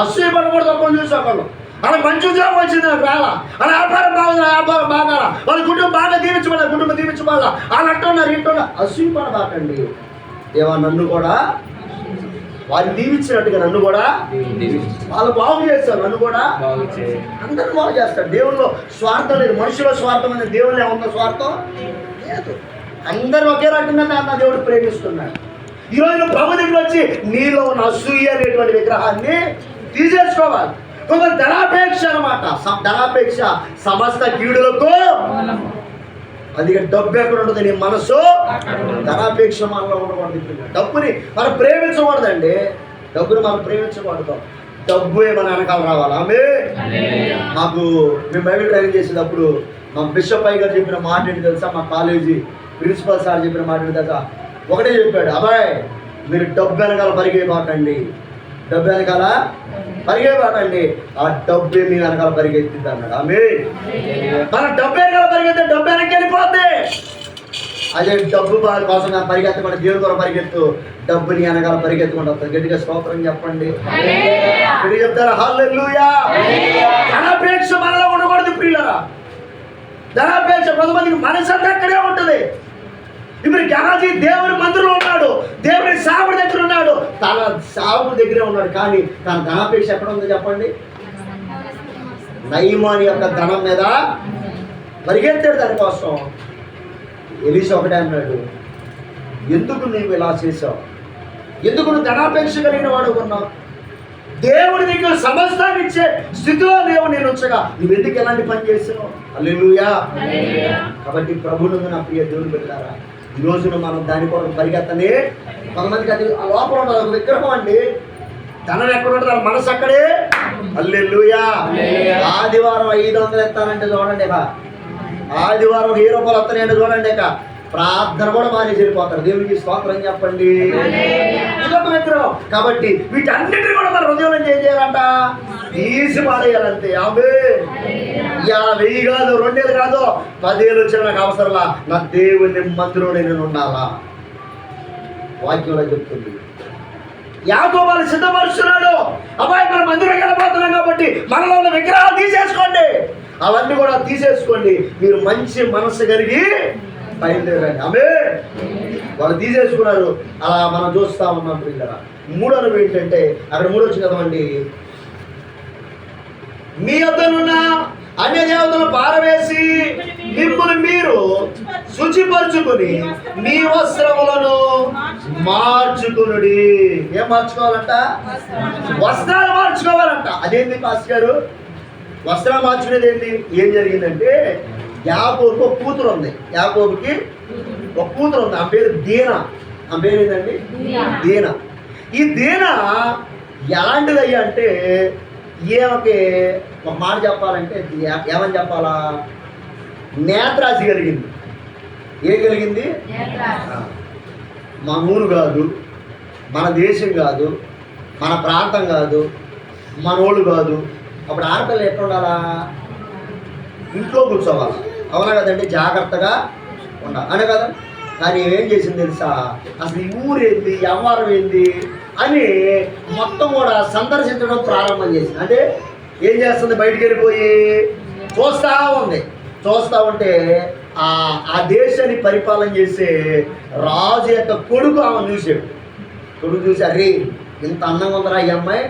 Speaker 1: అసూయ పడకూడదు. ఒక్కళ్ళు చూసుకోవాలి. అలా మంచి ఉద్యోగం వచ్చింది నాకు రాలా, అలా వ్యాపారం బాగుంది, వ్యాపారం బాగా, వాళ్ళ కుటుంబం బాగా దీవించబడాలి, కుటుంబం దీవించబడాలా, వాళ్ళు అంటున్నారు ఇంటున్నారు. అసూయ పడబాకండి. దేవా నన్ను కూడా వాళ్ళు దీవించినట్టుగా నన్ను కూడా వాళ్ళు బాగు చేస్తారు, నన్ను కూడా అందరూ బాగు చేస్తారు. దేవుల్లో స్వార్థం లేదు, మనుషుల స్వార్థం అనేది దేవుళ్ళు ఏమన్నా స్వార్థం లేదు. అందరూ ఒకే రకంగా నా దేవుడు ప్రేమిస్తున్నాడు. ఈరోజు ప్రభు దగ్గర వచ్చి నీలో ఉన్న అసూయ అనేటువంటి విగ్రహాన్ని తీసేసుకోవాలి. కొంత ధనాపేక్ష అనమాట. ధనాపేక్ష సమస్త కీడులకు. అది డబ్బు ఎక్కడ ఉంటుంది, నీ మనసు ధనాపేక్ష మనలో ఉండకూడదు. డబ్బుని మనం ప్రేమించకూడదండి, డబ్బుని మనం ప్రేమించకూడదు. డబ్బు మన వెనకాల రావాలి. ఆమె మాకు మేము బైబిల్ ట్రైనింగ్ చేసేటప్పుడు మా బిషప్ అయ్య గారు చెప్పిన మాట ఏంటి తెలుసా? మా కాలేజీ ప్రిన్సిపల్ సార్ చెప్పిన మాట ఏంటి తెలుసా? ఒకటే చెప్పాడు, అబ్బాయి మీరు డబ్బు వెనకాల పరిగెబాకండి, డబ్బు వెనకాల పరిగెబాకండి, ఆ డబ్బే మీ వెనకాల పరిగెత్తింది అన్నాడు. ఆమె మన డబ్బు వెనకాల పరిగెత్తే డబ్బు వెనక్కి వెళ్ళిపోద్ది. అదే డబ్బు కోసం పరిగెత్తకుండా దేవుని కొరకు పరిగెత్తు, డబ్బుని వెనకాల పరిగెత్తుకుంటూ వస్తుంది. గట్టిగా స్తోత్రం చెప్పండి. గట్టిగా చెప్తారా? హల్లెలూయా. ధనాపేక్ష మనలో ఉండకూడదు ప్రియులారా. ధనాపేక్ష కొంతమందికి మనసు అంతా అక్కడే ఉంటుంది. ఇప్పుడు గణాజీ దేవుని మందిరంలో ఉన్నాడు, దేవుని సావుడి దగ్గర ఉన్నాడు, తన సావుడి దగ్గరే ఉన్నాడు, కానీ తన ధనాపేక్ష ఎక్కడ ఉందో చెప్పండి? నయమాని యొక్క ధనం మీద పరిగెత్తాడు దానికోసం. ఎలీషా ఒకటే అన్నాడు, ఎందుకు నువ్వు ఇలా చేసావు? ఎందుకు నువ్వు ధనాపేక్ష కలిగిన వాడు ఉన్నావు? దేవుడి దగ్గర సమస్తాన్ని ఇచ్చే స్థితిలో లేవు నేను వచ్చగా, నువ్వు ఎందుకు ఎలాంటి పని చేసావు? హల్లెలూయా. కాబట్టి ప్రభువునందు నా ప్రియ దేవుని బిడ్డలారా, ఈ రోజున మనం దాని కొరకు పరిగెత్తని. కొంతమందికి అది లోపల ఉన్నది ఒక విగ్రహం అండి. ధనం ఎక్కడ ఉంటుంది, మన మనసు అక్కడే. హల్లెలూయా. ఆదివారం 500 ఎత్తానంటే చూడండి, ఆదివారం 1000 రూపాయలు వస్తానంటే చూడండి, ప్రార్థన కూడా మానేసి వెళ్ళిపోతారు. దేవునికి స్తోత్రం చెప్పండి. ఇదొక విగ్రహం. కాబట్టి వీటన్నిటిని కూడా మన హృదయంలో ఏం చేయాలంట? తీసి పారేయాలంతే. ఆమె 1000 కాదు, 2000 కాదు, 10,000 వచ్చిన నాకు అవసరంలా, నా దేవుని మందిరంలో నేను ఉండాలా. వాక్యంలో చెప్తుంది. యాకోబు వాళ్ళు సిద్ధపరుస్తున్నాడు, అబ్బాయి మన మందిరం వెళ్ళిపోతున్నాం కాబట్టి మనలో ఉన్న విగ్రహాలు తీసేసుకోండి, అవన్నీ కూడా తీసేసుకోండి, మీరు మంచి మనస్సు కలిగి బయలుదేరండి. ఆమె వాళ్ళు తీసేసుకున్నారు. అలా మనం చూస్తా ఉన్నాం పిల్లరా. మూడోది ఏంటంటే, అక్కడ మూడొచ్చు కదమండి, మీ వద్దనున్న అన్య దేవతలను పారవేసి మిమ్మల్ని మీరు శుచిపరుచుకుని మీ వస్త్రములను మార్చుకునుడి. ఏం మార్చుకోవాలంట? వస్త్రాలు మార్చుకోవాలంట. అదేంటి పాస్ గారు? వస్త్రాలు మార్చుకునేది ఏంటి? ఏం జరిగిందంటే, యాకోబుకి ఒక కూతురు ఉంది. యాకోబుకి ఒక కూతురు ఉంది, ఆ పేరు దీనా. ఆ పేరు ఏంటండి? దీనా. ఈ దీనా ఎలాంటిదయ్యా అంటే, ఈమెకి ఒక మాట చెప్పాలంటే ఏమని చెప్పాలా, నేత్రాశి కలిగింది. ఏం కలిగింది? మన ఊరు కాదు, మన దేశం కాదు, మన ప్రాంతం కాదు, మనోళ్ళు కాదు. అప్పుడు ఆడపిల్ల ఎట్లా ఉండాలా? ఇంట్లో కూర్చోవాలి. అవునా కదండి? జాగ్రత్తగా ఉండాలి అనే కదా. కానీ ఏం చేసింది తెలుసా? అసలు ఈ ఊరేంది, వ్యవహారం ఏంది అని మొత్తం కూడా సందర్శించడం ప్రారంభం చేసింది. అంటే ఏం చేస్తుంది? బయటికి వెళ్ళిపోయి చూస్తూ ఉంది. చూస్తూ ఉంటే ఆ దేశాన్ని పరిపాలన చేసే రాజు యొక్క కొడుకు ఆమె చూసాడు. కొడుకు చూసి, అరే ఇంత అందంగా ఉందిరా ఈ అమ్మాయి,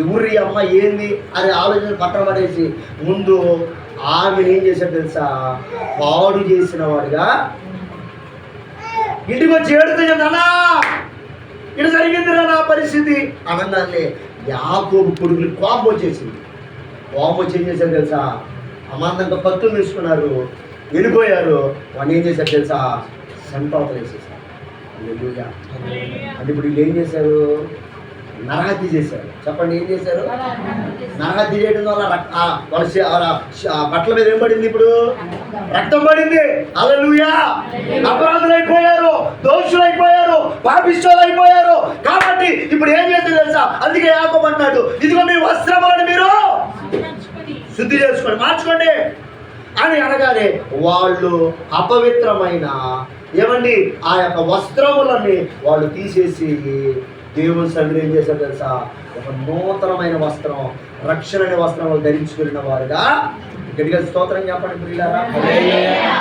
Speaker 1: ఎవరు ఈ అమ్మాయి ఏంది అని ఆలోచన పట్టణ పడేసి ముందు ఆమెను ఏం చేశాడు తెలుసా? పాడు చేసిన వాడుగా ఇంటికి వచ్చి ఏడుతూ నానా ఇటు జరిగిందిరా నా పరిస్థితి అనగానే యాకోబు కొడుకులు కోపం వచ్చేసింది. కోపం వచ్చి ఏం చేశారు తెలుసా? అమాంతంగా కత్తులు తీసుకున్నారు, వెళ్ళిపోయారు. వాళ్ళు ఏం చేశారు తెలుసా? సంతోషం వేసేసారు. అంటే ఇప్పుడు వీళ్ళు ఏం చేశారు? నరహత్య చేశారు. చెప్పండి, ఏం చేశారు? నరహత్య చేయడం వల్ల వాళ్ళ బట్టల మీద ఏం పడింది? ఇప్పుడు రక్తం పడింది. హల్లెలూయా. అపరాధులు అయిపోయారు, దోషులు అయిపోయారు, పాపిష్టులు అయిపోయారు. కాబట్టి ఇప్పుడు ఏం చేస్తారు తెలుసా? అందుకే యాకోబు అన్నాడు, ఇదిగో మీ వస్త్రములను మీరు శుద్ధి చేసుకోండి, మార్చుకోండి అని అనగానే వాళ్ళు అపవిత్రమైన ఏమండి ఆ యొక్క వస్త్రములని వాళ్ళు తీసేసి దేవుని సన్నిధిలో ఏం చేశారు తెలుసా? ఒక నూతనమైన వస్త్రం, రక్షణ అనే వస్త్రం వాళ్ళు ధరించుకున్న వారుగా. గట్టిగా స్తోత్రం చెప్పండి ప్రియులారా.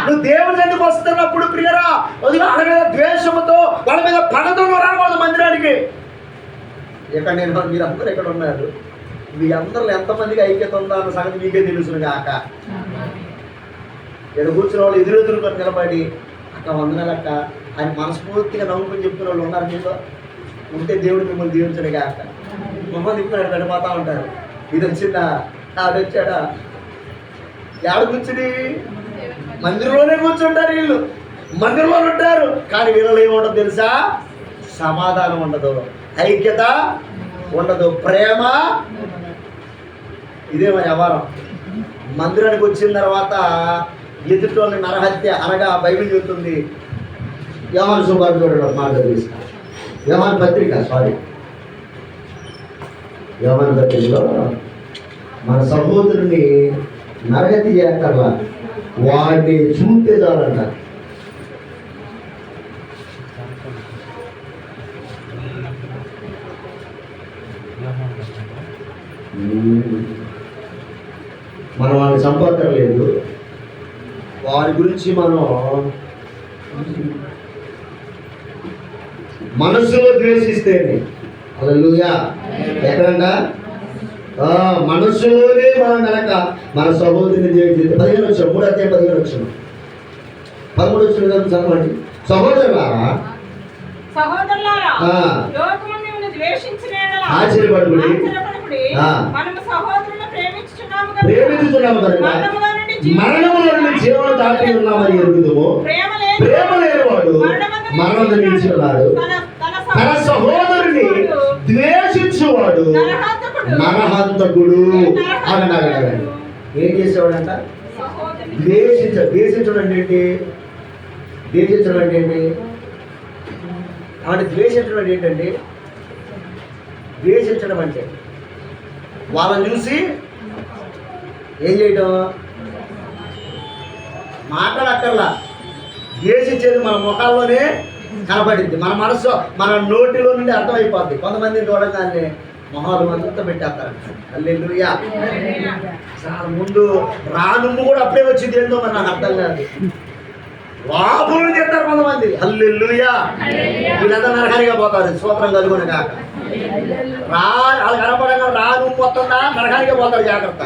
Speaker 1: నువ్వు దేవుని సన్నిధికి వస్తున్నప్పుడు ప్రియులారా, వాళ్ళ మీద ద్వేషముతో, వాళ్ళ మీద పగతో రాకూడదు మందిరానికి. ఇక్కడ మీరందరూ ఎక్కడ ఉన్నారు, మీ అందరిలో ఎంతమందికి ఐక్యత ఉందా అన్న సంగతి మీకే తెలుసును కాక. ఇక్కడ కూర్చున్న వాళ్ళు ఎదురెదురుకొని నిలబడి అక్క వందనాలక్క ఆయన మనస్ఫూర్తిగా నవ్వుకొని చెప్తున్న వాళ్ళు ఉన్నారు మీతో. ఉంటే దేవుడు మిమ్మల్ని దీవించడు కాక. మమ్మల్ని తిప్పుకున్నాడు గడిపోతూ ఉంటారు. ఇది వచ్చిందా, అది వచ్చాడా, ఎవడు కూర్చుని మందిరంలోనే కూర్చుంటారు. వీళ్ళు మందిరంలో ఉంటారు, కానీ వీళ్ళలో ఏముండదు తెలుసా? సమాధానం ఉండదు, ఐక్యత ఉండదు, ప్రేమ. ఇదే మరి వ్యవహారం. మందిరానికి వచ్చిన తర్వాత ఎదుటోళ్ళని నరహత్య అనగా బైబిల్ చెబుతుంది. యోహాను సువార్త మాట తీసుకు, యోహాను పత్రిక యోహాను పత్రికలో మన సహోదరుని నరహత్య చేయక్కర్లా, వాడిని చూస్తే చాలంట. మనం వాళ్ళని చంపక్కర్లేదు, వారి గురించి మనం మనసులో ద్వేషిస్తేనే. హల్లెలూయా. ఎక్కడంట? మనసులోనే మనం కనుక మన సహోదరుని ద్వేషిస్తే. 15 వచ్చాం, 3:15 వచ్చాం, 13 వచ్చిన చదవండి. సహోదరులారా ఆశ్చర్యపడుకుడి, ప్రేమించుచున్నాము కనుక మరణములో నుండి జీవనం దాటి ఉన్నామని ఎరుగుదుము. ప్రేమ లేనివాడు మరణం నిలిచి ఉన్నాడు. తన సహోదరుని ద్వేషించువాడు నరహంతకుడు అన్నాడు. ఏం చేసేవాడంట? ద్వేషించడం అంటే ఏంటి? ద్వేషించడం అంటే ఏంటి? ఆమె ద్వేషించడం అంటే ఏంటండి? ద్వేషించడం అంటే వాళ్ళని చూసి ఏం చేయటం? మాట్లాడక్కర్లా, ద్వేషించేది మన ముఖాల్లోనే కనపడింది, మన మనసు మన నోటిలో నుండి అర్థమైపోద్ది. కొంతమందిని చూడగానే మొహాలు అంతా పెట్టేస్తారంట. హల్లెలూయా. ముందు రానుమ్ము కూడా అప్పుడే వచ్చింది, ఏందో మరి నాకు అర్థం కాదు. వాపులు చెప్తారు కొంతమంది. హల్లెలూయా. వీళ్ళంతా నరకానిగా పోతారు, స్తోత్రం కలుగును కాక. వాళ్ళు కనపడంగా రానుమ్ము వస్తుందా, నరకానికే పోతారు, జాగ్రత్త.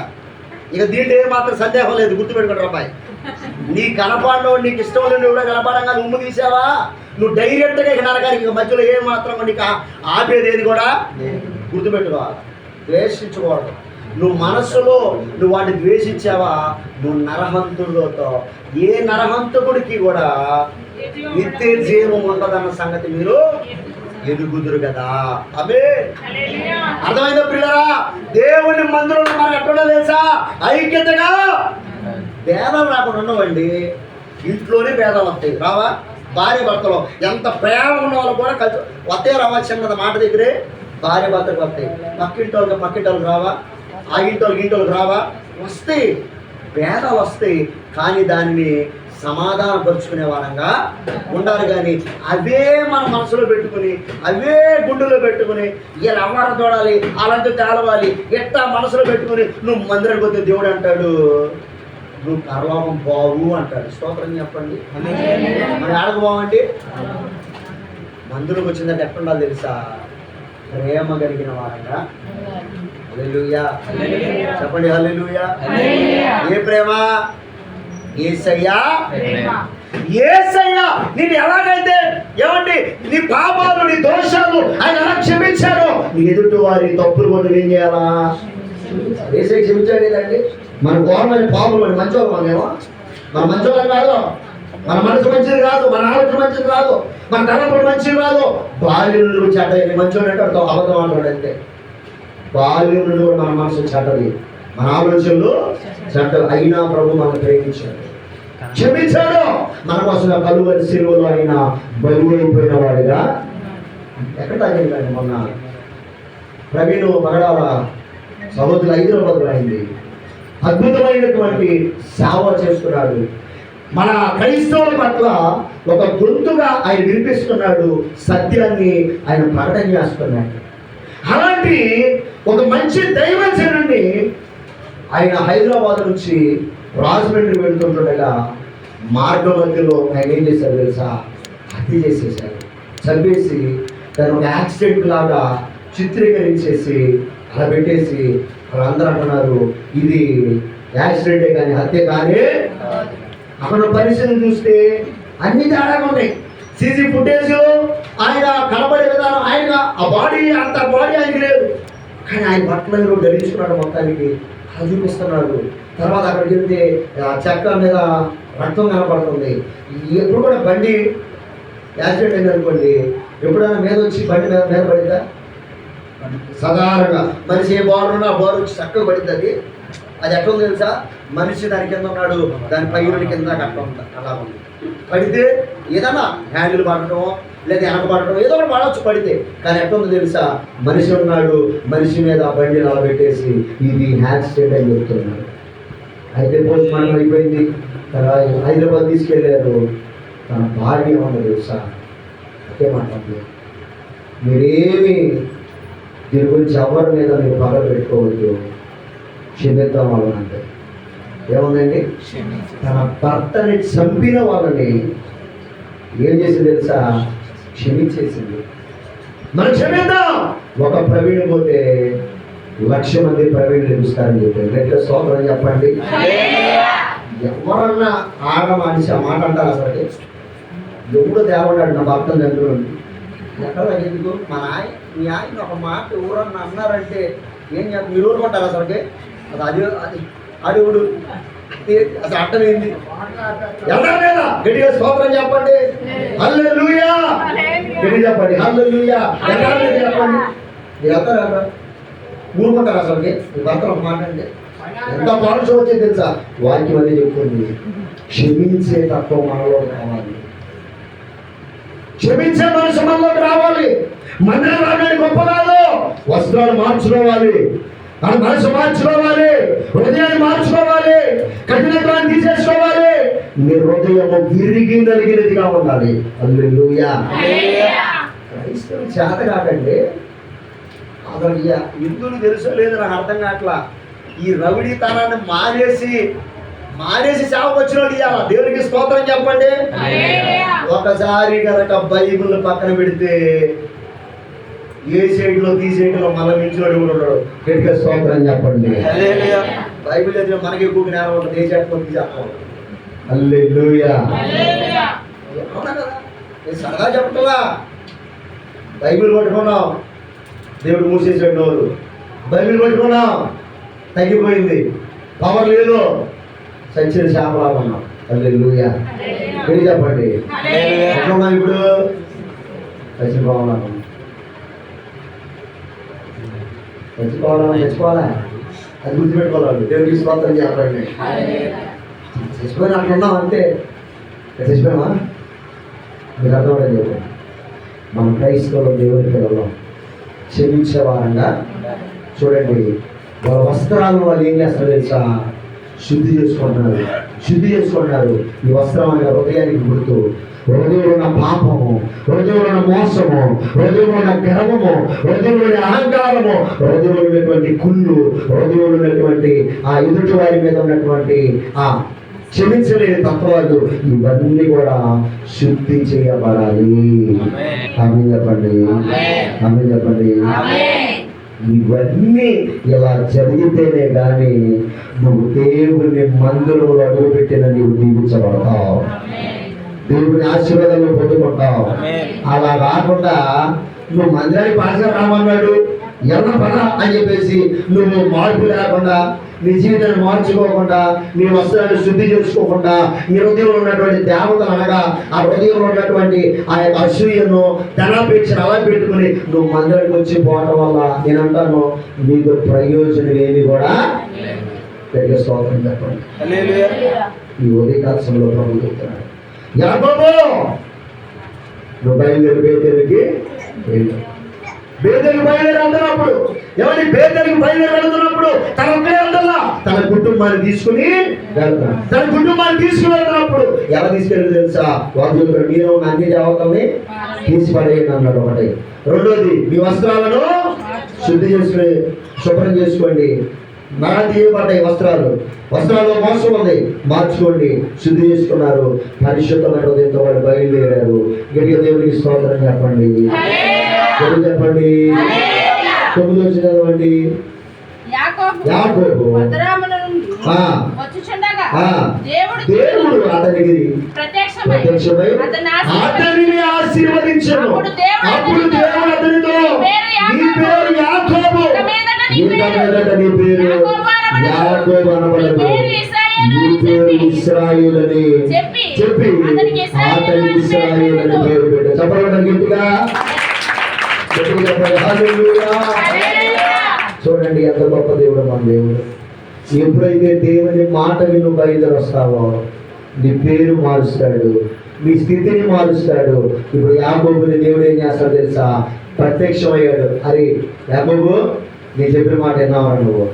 Speaker 1: ఇక దీంట్లో ఏమాత్రం సందేహం లేదు, గుర్తుపెట్టుకుంటారు అబ్బాయి. నీ కనపడలో నీకు ఇష్టం లేని కూడా కనపడంగా నువ్వు తీసావా, నువ్వు డైరెక్ట్గా ఇక నరకానికి. మధ్యలో ఏమాత్రం నీకు ఆపేదేది కూడా గుర్తుపెట్టుకోవాలి. ద్వేషించకూడదు. నువ్వు మనస్సులో నువ్వు వాడిని ద్వేషించావా, నువ్వు నరహంతులతో. ఏ నరహంతకుడికి కూడా నిత్య జీవం ఉండదన్న సంగతి మీరు ఎదుగుదురు కదా. అవే అర్థమైందా పిల్లరా? దేవుని మందిరంలో మనం ఎక్కడ తెలుసా? ఐక్యతగా. భేదాలు రాకుండా ఉండవండి. ఇంట్లోనే భేదాలు వస్తాయి, రావా? భార్య భర్తలో ఎంత ప్రేమ ఉన్న వాళ్ళు కూడా కలిసి వస్తాయి, రావాల్సిన మాట దగ్గరే భార్య భర్తకు వస్తాయి. పక్కింటోళ్ళకి రావా? ఆ ఇంటోళ్ళకి రావా? వస్తాయి, భేదాలు వస్తాయి. కానీ దాన్ని సమాధానపరుచుకునే వారంగా ఉండాలి. కానీ అవే మన మనసులో పెట్టుకుని, అవే గుండెలో పెట్టుకుని, ఇలా అమ్మారం చూడాలి, అలాంటి తేలవాలి, ఎట్టా మనసులో పెట్టుకుని నువ్వు మందిరానికి వస్తే దేవుడు అంటాడు నువ్వు పరలోకం బావు అంటాడు. స్తోత్రం చెప్పండి. మరి ఆడకు బావండి. మందిరంకి వచ్చిందంటే ఎట్లుండాలి తెలుసా? ప్రేమ కలిగిన వారంగా. హల్లెలూయా. చెప్పండి హల్లెలూయా. ఏ ప్రేమ? యేసయ్యా. యేసయ్యా నిన్ను ఎలాగైతే ఏమండి నీ పాపాలు నీ దోషాలు ఆయన ఎలా క్షమించాడు, నీ ఎదుటి వారి తప్పులు మనం ఏం చేయాలా? యేసయ్య క్షమించాడు కదండి. మన గవర్నమెంట్ పాపం మన మంచోళ్ళు, మనమేమో మన మంచోళ్ళం కాదు, మన మనసు మంచిది కాదు, మన ఆలోచన మంచిది కాదు, మన తలంపులు మంచిది కాదు. బాల్యం నుండి చెడ్డ మంచోడు అంటే అబద్ధం అంటాడు అంతే. బాల్యం నుండి కూడా మన మనసు చెడ్డది, మన ఆలోచనలు చెడ్డ. అయినా ప్రభు మనం ప్రేమించాడు, క్షమించాడు. మన కోసం కలువరి సిలువలో ఆయన బరువు అయిపోయిన వాడిగా. ఎక్కడ తగ్గిందండి? మొన్న ప్రవీణ్ పగడాల సహోదరులు హైదరాబాద్లో అయింది. అద్భుతమైనటువంటి సేవ చేస్తున్నాడు. మన క్రైస్తవుల పట్ల ఒక గొంతుగా ఆయన వినిపిస్తున్నాడు, సత్యాన్ని ఆయన ప్రకటన చేస్తున్నాడు. అలాంటి ఒక మంచి దైవజనుడిని ఆయన హైదరాబాద్ నుంచి రాజమండ్రి వెళ్తుండగా మార్గ మధ్యలో ఆయన ఏం చేశారు తెలుసా? హత్య చేసేసారు, చంపేసి దాని ఒక యాక్సిడెంట్ లాగా చిత్రీకరించేసి అలా పెట్టేసి వాళ్ళందరూ అంటున్నారు ఇది యాక్సిడెంటే కానీ హత్య కానీ. అక్కడ పరిస్థితులు చూస్తే అన్ని తేడాగా ఉన్నాయి. సీసీ ఫుటేజ్ ఆయన కనబడే విధానం, ఆయన ఆ బాడీ అంత బాడీ ఆయనకి లేదు, కానీ ఆయన బట్టలు ధరించుకున్నాడు, మొత్తానికి అది చూపిస్తున్నాడు. తర్వాత అక్కడికి వెళ్తే చెక్క మీద రక్తం కనపడుతుంది. ఎప్పుడు కూడా బండి యాక్సిడెంట్ అయింది అనుకోండి, ఎప్పుడైనా మీద వచ్చి బండి మీద పడిందా? సాధారణంగా మనిషి ఏ బారు ఉన్నా ఆ బారు వచ్చి చక్కగా పడింది. అది ఎట్లా ఉంది తెలుసా? మనిషి దాని కింద ఉన్నాడు, దాని పైరుడి కింద అట్లా ఉంది, అలా ఉంది. పడితే ఏదన్నా హ్యాండిల్ పడటం లేదా వెనక పడటం ఏదో ఒకటి పడవచ్చు పడితే, కానీ ఎట్లా ఉంది తెలుసా? మనిషి ఉన్నాడు, మనిషి మీద ఆ బండి అలా పెట్టేసి ఇది యాక్సిడెంట్ అని చెప్తున్నాడు. అయితే పోస్ట్ మార్టం అయిపోయింది, తర్వాత హైదరాబాద్ తీసుకెళ్ళారు. తన భార్య ఏమన్నా తెలుసా? ఒకే మాట్లాడు, మీరేమి దీని గురించి ఎవరి మీద మీరు పగ పెట్టుకోవద్దు, క్షమిద్దాం వాళ్ళనంటే. ఏముందండి? తన భర్తని చంపిన వాళ్ళని ఏం చేసింది తెలుసా? క్షమించేసింది. మనం క్షమిద్దాం. ఒక ప్రవీణ్ పోతే 1,00,000 మంది ప్రవీణ్ లభిస్తారని చెప్పారు. గట్టిగా స్తోత్రం చెప్పండి. ఎవరన్నా ఆడ మనిషి ఆ మాట అంటారు? అసలు ఎప్పుడు దేవడాడు నా భర్తను చంపుకోండి ఎక్కడ ఎందుకు? మా మీ ఆయన ఒక మాట ఎవరన్నా అన్నారంటే ఏం చెప్ప మీరు ఊరుకుంటారు అసలుకి? అది అది అడుగుడు అసలు అర్థమైంది. ఎవరైనా గట్టిగా స్తోత్రం చెప్పండి. హల్లెలూయా గట్టిగా చెప్పండి. హల్లెలూయా చెప్పండి. మీరు వెళ్తారా? ఊరుకుంటారు అసలుకి? మీ భర్తలు ఒక మాట అంటే ఎంత పాలుషం వచ్చేది తెలుసా? వాక్యం అనేది చెప్తుంది, క్షమించే తత్వం మనలో కావాలి, క్షమించే మనసు మనలోకి రావాలి. మందిరం రావడానికి గొప్ప కాదు, వస్త్రాలు మార్చుకోవాలి, మన మనసు మార్చుకోవాలి, హృదయాన్ని మార్చుకోవాలి, కఠినత్వాన్ని తీసేసుకోవాలి, నీ హృదయము విరిగి నలిగినదిగా ఉండాలి. హల్లెలూయా. క్రైస్తవులు చేత కాకండి. అసలు ఎందుకు తెలుసో లేదు నాకు అర్థం కావట్లా. ఈ రౌడీతనాన్ని మానేసి సేవకు వచ్చిన వాళ్ళు ఇవ్వాలి. దేవునికి స్తోత్రం చెప్పండి. ఒకసారి కనుక బైబిల్ పక్కన పెడితే ఏ సైడ్లో ఈ సైడ్లో మళ్ళీ మించినోడు కూడా ఉన్నాడు. గట్టిగా స్తోత్రం చెప్పండి. బైబిల్ అయితే మనకి ఎక్కువ జ్ఞానం ఉంటుంది. ఏ సైడ్లో తీసేస్తాం. హల్లెలూయా. నేను సరదా చెప్పట్లా. బైబిల్ పట్టుకున్నాం, దేవుడు మూసేసాడు నోరు. బైబిల్ పట్టుకున్నాం, తగ్గిపోయింది, పవర్ లేదు, సచ్చిన చేపలా ఉన్నాం. హల్లెలూయా. మీరు చెప్పండి. ఎట్లా ఇప్పుడు? చచ్చిపోవాలా? చచ్చిపోవాలా? అది గుర్తుపెట్టుకోవాలి. దేవుడికి స్తోత్రం చెప్పండి. చచ్చిపోయిన అట్లున్నాం అంతే. చచ్చిపోయామా? మీరు అర్థమవుతుంది చెప్పండి. మన క్రైస్తవులు దేవుని పిల్లలు క్షమించే వారంగా చూడండి. వాళ్ళ వస్త్రాలను వాళ్ళు ఏం చేస్తారు తెలుసా? శుద్ధి చేసుకుంటున్నారు. ఈ వస్త్రం అనే హృదయానికి గుర్తు. హృదయంలో ఉన్న పాపము, హృదయంలో ఉన్న మోసము, హృదయంలో ఉన్న గర్వము, హృదయంలో ఉన్న అహంకారము, హృదయంలో ఉన్నటువంటి కుళ్ళు, హృదయంలో ఉన్నటువంటి ఆ ఎదుటి వారి మీద ఉన్నటువంటి ఆ క్షమించలేని తత్వాలు, ఇవన్నీ కూడా శుద్ధి చేయబడాలి. ఆమేన్ చెప్పండి. ఆమేన్ చెప్పండి. ఇవన్నీ ఇలా జరిగితేనే కానీ నువ్వు దేవుని మందిరంలో అడుగుపెట్టిన నీవు దీవించబడతావు, దేవుని ఆశీర్వాదాలు పొందుకుంటావు. అలా కాకుండా నువ్వు మందిరానికి పాస్గా రామన్నాడు ఎవరు పద అని చెప్పేసి నువ్వు మార్పు లేకుండా, నీ జీవితాన్ని మార్చుకోకుండా, నీ వస్త్రాన్ని శుద్ధి చేసుకోకుండా, నీ హృదయంలో ఉన్నటువంటి దేవతలు అనగా ఆ హృదయంలో ఉన్నటువంటి ఆ యొక్క అసూయను ధనాపేక్షను అలా పెట్టుకుని నువ్వు మందిరానికి వచ్చి పోవడం వల్ల నేను అంటాను నీకు ప్రయోజనం ఏమి కూడా పెద్ద స్తోత్రం చెప్పండి. ఈ ఉదయకాల సమయంలో ప్రభు చెప్తున్నాడు, యాకోబు నువ్వు బయలుదేరి బేతేలుకి బయలుదేరి వెళ్తున్నప్పుడు, ఎవరి బేతేలుకి బయలుదేరి వెళ్తున్నప్పుడు తన పేరులా తన కుటుంబాన్ని తీసుకుని వెళ్తాను. తన కుటుంబాన్ని తీసుకుని వెళ్తున్నప్పుడు ఎలా తీసుకెళ్ళి తెలుసా? వారు మీరు అన్ని దేవతల్ని తీసిపడేయండి అన్నాడు. ఒకటి. రెండోది, మీ వస్త్రాలను శుద్ధి చేసుకుని శుభ్రం చేసుకోండి. నగా తీయబడ్డాయి వస్త్రాల్లో మోసం ఉంది, మార్చుకోండి. శుద్ధి చేసుకున్నారు, పరిశుద్ధమైన హృదయంతో వాళ్ళు బయలుదేరారు. గట్టిగా దేవుడికి స్తోత్రం చెప్పండి. చెప్పండి. 9వ వచనం చదవండి. యాకోబు
Speaker 2: పద్దరాముల నుండి వచ్చుచుండగా
Speaker 1: దేవుడు అతనికి ప్రత్యక్షమై అతనిని ఆశీర్వదించెను. అప్పుడు దేవుడు అతనితో, నీ పేరు యాకోబు, ఇక మీదట నీ పేరు యాకోబు అనబడదు, నీ పేరు ఇశ్రాయేలు అని చెప్పి అతనికి ఇశ్రాయేలు అని పేరు పెట్టాడు. చెప్పండి గట్టిగా, చెప్పండి హల్లెలూయా. చూడండి ఎంత గొప్ప దేవుడు మన దేవుడు. ఎప్పుడైతే దేవుని మాట విను బయలుదేరి వస్తావో నీ పేరు మారుస్తాడు, నీ స్థితిని మారుస్తాడు. ఇప్పుడు యాకోబుని దేవుడు ఏం చేస్తాడు తెలుసా? ప్రత్యక్షమయ్యాడు. అరే యాకోబు, నేను చెప్పిన మాట విన్నావరా? నువ్వు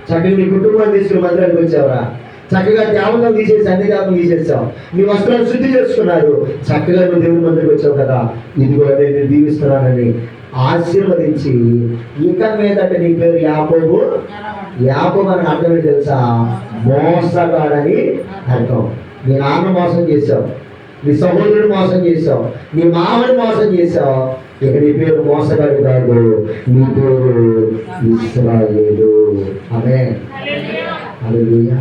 Speaker 1: చక్కగా నీ కుటుంబాన్ని తీసుకుని మందిరానికి వచ్చావరా? చక్కగా త్యాగం తీసేసి అన్ని త్యాగం తీసేసావు, నీ వస్త్రాలు శుద్ధి చేసుకున్నారు, చక్కగా నువ్వు దేవుని మందిరికి వచ్చావు కదా, ఇదిగో నేను దీవిస్తున్నానని ఆశీర్వదించి ఇక మీదట నీ పేరు యాకోబు. యాకోబు అని అర్థం ఏంటి తెలుసా? మోసగాడని అర్థం. నీ నాన్న మోసం చేసావు, నీ సహోదరుడు మోసం చేసావు, నీ మామని మోసం చేసావు. ఇక నీ పేరు మోసగాడు కాదు, నీ పేరు ఇశ్రాయేలు. ఆమేన్, హల్లెలూయా.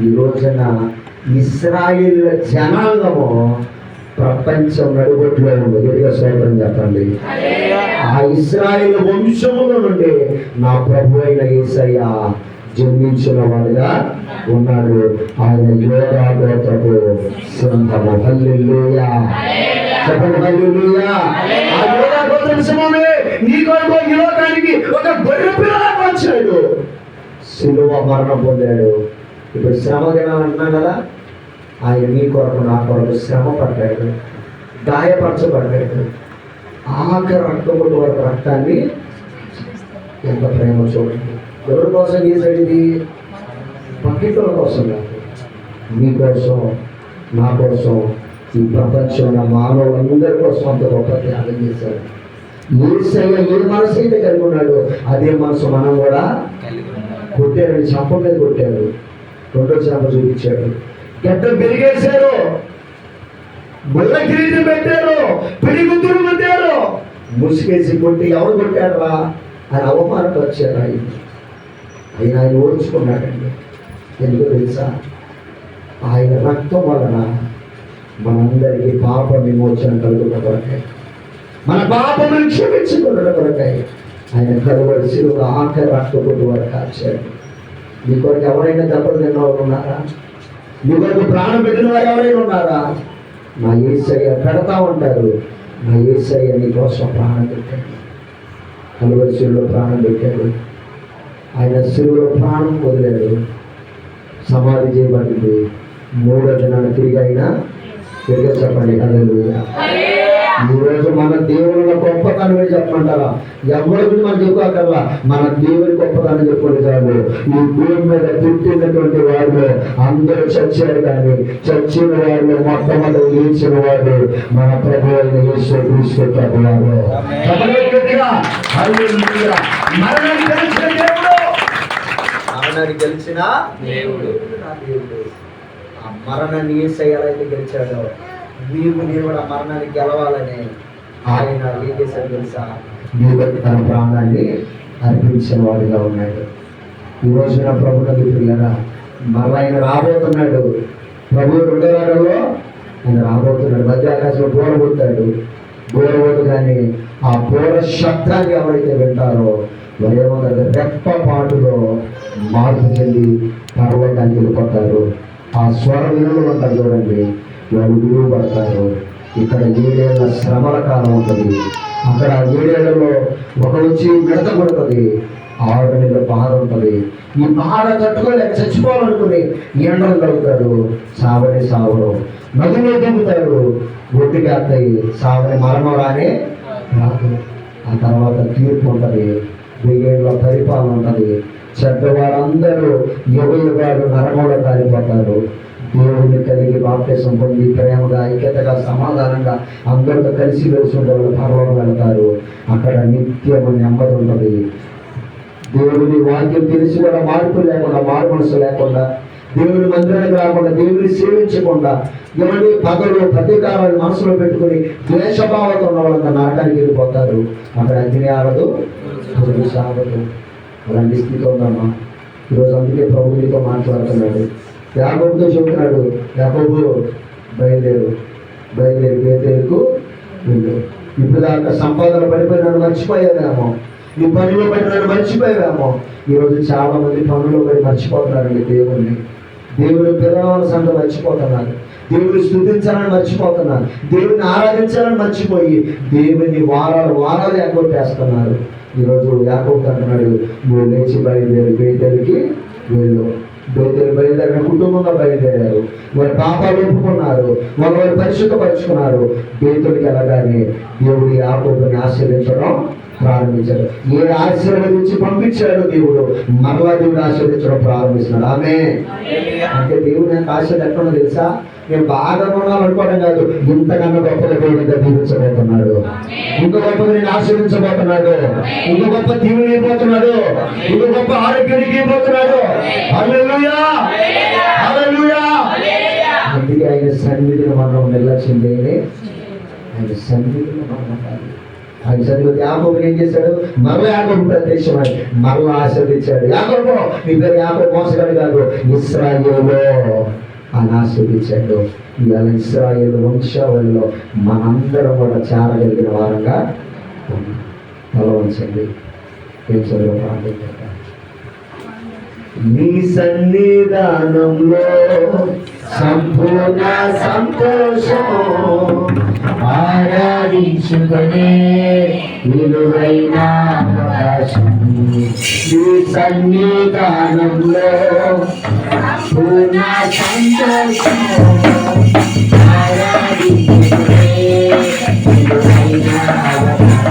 Speaker 1: ఈ రోజున ఇశ్రాయేలు జనాంగము ప్రపంచం నడుబొట్టులో ఉంది. గట్టిగా స్తోత్రం చెప్పండి. ఆ ఇశ్రాయేలు వంశముల నుండి నా ప్రభు అయిన యేసయ్య జన్మించిన వాడుగా ఉన్నాడు. ఆయన యోధా గోత్రపు సింహము. హల్లెలూయా, చెప్పండి హల్లెలూయా. ఆ యోధా గోత్రపు సింహమే నీ కొరకు ఈ లోకానికి ఒక గొర్రె పిల్లగా వచ్చాడు, శిలువ మరణం పొందాడు. ఇప్పుడు శ్రమ దినాలంటున్నాం కదా, ఆయన నీ కొరకు నా కొరకు శ్రమ పడ్డాడు, గాయపరచబడ్డాడు, ఆఖరి రక్తముడు వరకు రక్తాన్ని. ఎంత ప్రేమ చూడండి. ఎవరి కోసం చేశాడు ఇది? పక్కింటుల కోసం కాదు, నీ కోసం, నా కోసం, ఈ ప్రపంచంలో మానవులందరి కోసం అంత గొప్ప త్యాగం చేశాడు. యేసయ్య ఏ మనసు అయితే కలిగి ఉన్నాడు అదే మనసు మనం కూడా కొట్టాడు. చంప మీద కొట్టాడు, రెండో చంప చూపించాడు, గడ్డ పెరిగేశారు, ముళ్ళ కిరీటం పెట్టారు, పిడిగుద్దులు పెట్టారు, ముసుగేసి కొట్టి ఎవరు కొట్టారా అని అవమానపరిచారు. ఆయన ఓడించుకున్నాడండి. ఎందుకు తెలుసా? ఆయన రక్తం వలన మనందరికీ పాప విమోచన కలుగుట కొరకై, మన పాపములను క్షమించుకున్న కొరకై ఆయన కలువరి శిలువ ఆఖరి రక్తపు వరకు కాల్చాడు. మీ కొరకు ఎవరైనా దెబ్బలు తిన్న వాళ్ళు ఉన్నారా? మీ కొరకు ప్రాణం పెట్టిన వారు ఎవరైనా ఉన్నారా? నా యేసయ్య పెడతా ఉంటారు. నా యేసయ్య నీ కోసం ప్రాణం పెట్టాడు, కలువరి శిలువలో ప్రాణం పెట్టాడు. ఆయన శిలువలో ప్రాణం వదిలాడు, సమాధి చేయబడింది. 3వ దినాన తిరిగి అయినా తిరిగి చెప్పండి హల్లెలూయా. ఈరోజు మన దేవుళ్ళ గొప్పతనమే చెప్పమంటారా? ఎవరికి మనం చెప్పుకోకల్లా, మన దేవుని గొప్పతనం చెప్పుకోండి చాలు. ఈ భూమి మీద పుట్టినటువంటి వారు అందరూ చచ్చారు, కానీ చచ్చిన వారు మొట్టమొదటి లేచిన వారు మన ప్రభు అయిన యేసు క్రీస్తు ప్రభువారు. మరణాన్ని గెలిచిన దేవుడు, మరణాన్ని గెలిచిన దేవుడు నా దేవుడు. ఆ మరణాన్ని యేసయ్య ఎలా అయితే గెలిచాడో నీవు నేను కూడా మరణాన్ని గెలవాలని ఆయన ఏం చేశాడు తెలుసా? నీవు తన ప్రాణాన్ని అర్పించిన వాడిగా ఉన్నాడు. ఈ రోజున ప్రభు నమ్ముతున్నారా? మరలా ఆయన రాబోతున్నాడు. ప్రభు 2వ వారంలో ఆయన రాబోతున్నాడు. మధ్య ఆకాశంలో బోరబోతాడు. బోరబోతుగానే ఆ బోర శబ్దాన్ని ఎవరైతే వింటారో వారేమన్నారు? రెప్పపాటులో మార్పు చెంది పర్వతానికి వెళ్ళిపోతారు. ఆ స్వర వినులు ఉంటారు చూడండి, వాళ్ళు విలువబడతారు. ఇక్కడ 7 ఏళ్ల శ్రమల కాలం ఉంటుంది, అక్కడ 7 ఏళ్లలో ఒక వచ్చి మిడత పడుతుంది, 6 నెలల బాధ ఉంటుంది. ఈ బాధ తట్టుకోలేక చచ్చిపోవాలనుకుని ఎండలు తగ్గుతాడు, సావని సావరు, నదులు దిగుతారు, ఒడ్డుకి వస్తాయి, సావని మరణం రానే రాదు. ఆ తర్వాత తీర్పు ఉంటుంది, 1000 ఏళ్ల పరిపాలన ఉంటుంది. చెడ్డవారందరూ యుగయుగాలు నరకంలో కాలిపోతారు. దేవుడిని కలిగి బాప్తిసం పొంది ప్రేమగా, ఐక్యతగా, సమాధానంగా అందరితో కలిసి వెలిసి ఉండే వాళ్ళు పరలోకం వెళ్తారు. అక్కడ నిత్యము నెమ్మది ఉంటుంది. దేవుని వాక్యం తెలిసి కూడా మార్పు లేకుండా, మారు మనసు లేకుండా, దేవుని మందిరానికి రాకుండా, దేవుని సేవించకుండా, ఏమంటే పగలు ప్రతీకారాన్ని మనసులో పెట్టుకుని ద్వేషభావంతో ఉన్న వాళ్ళంతా నరకానికి వెళ్ళిపోతారు. అక్కడ అగ్ని ఆగదు, పురుగు సాగదు. అలాంటి స్థితిలో ఉందమ్మా. ఈరోజు అందుకే ప్రభు నీతో మాట్లాడుతున్నాడు. యాకోబుతో చెబుతున్నాడు, యాకోబు బయలుదేరు బేతేలుకు వెళ్ళు. ఇప్పుడు దాకా సంపాదన పడిపోయి నన్ను మర్చిపోయావేమో, నీ పనిలో పడి నన్ను మర్చిపోయావేమో. ఈరోజు చాలా మంది పనుల్లో పడి మర్చిపోతున్నారండి దేవుని పిల్లల సంఘ మర్చిపోతున్నారు, దేవుని స్తుతించాలని మర్చిపోతున్నారు, దేవుని ఆరాధించాలని మర్చిపోయి దేవుని వారాలు ఎగ్గొట్టేస్తున్నారు. ఈరోజు యాకోబు అంటున్నాడు, నువ్వు లేచి బయలుదేరి బేతేలుకి వెళ్ళు. బయలుదేరిన కుటుంబంగా బయలుదేరారు. వారి పాపాలు ఒప్పుకున్నారు, వారు పరిశుద్ధపరుచుకున్నారు. బేతేలుకి వెళ్ళగానే దేవుడు యాకోబుని ఆశీర్వదించడం ప్రారంభించాడు. ఏ ఆశీర్వదించి పంపించాడు దేవుడు, మరలా దేవుడు ఆశీర్వదించడం ప్రారంభిస్తున్నాడు. ఆమె అంటే దేవుడు నాకు ఆశీర్వాదం ఎక్కడో తెలుసా? నేను బాగా రుణాలు అనుకోవడం కాదు, ఇంతకన్నా గొప్పగా దేవుడిగా దీవించబోతున్నాడు, ఇంకో గొప్పగా నేను ఆశీర్వించబోతున్నాడు, ఇంకో గొప్ప దీవులు అయిపోతున్నాడు, ఇంకో గొప్ప ఆరోగ్యానికి అయిపోతున్నాడు. హల్లెలూయా, హల్లెలూయా. అందుకే ఆయన సన్నిధిని మనం నిర్లక్ష్యం చేయలే, ఆయన సన్నిధిని మనం ఉండాలి. ఆయన సన్నిధి యాకోబు ఏం చేశాడు? మరలా యాకోబు ప్రత్యక్షమై మరలా ఆశీర్వదించాడు. యాకోబు, నీ పేరు యాకోబు మోసగాడు కాదు, ఇశ్రాయేలు అని ఆశీర్వదించాడు. ఇవాళ ఇశ్రాయేలు వంశావళిలో మనందరం కూడా చేరగలిగిన వారంగా తలవంచండి. ఏం చదువు ప్రార్థించారు? నీ సన్నిధానంలో సంపూర్ణ సంతోషం, ఆరాధించుకునే విలువైన అవకాశం. నీ సన్నిధానంలో పూర్ణ సంతోషం, ఆరాధించుకునే విలువైన అవకాశం.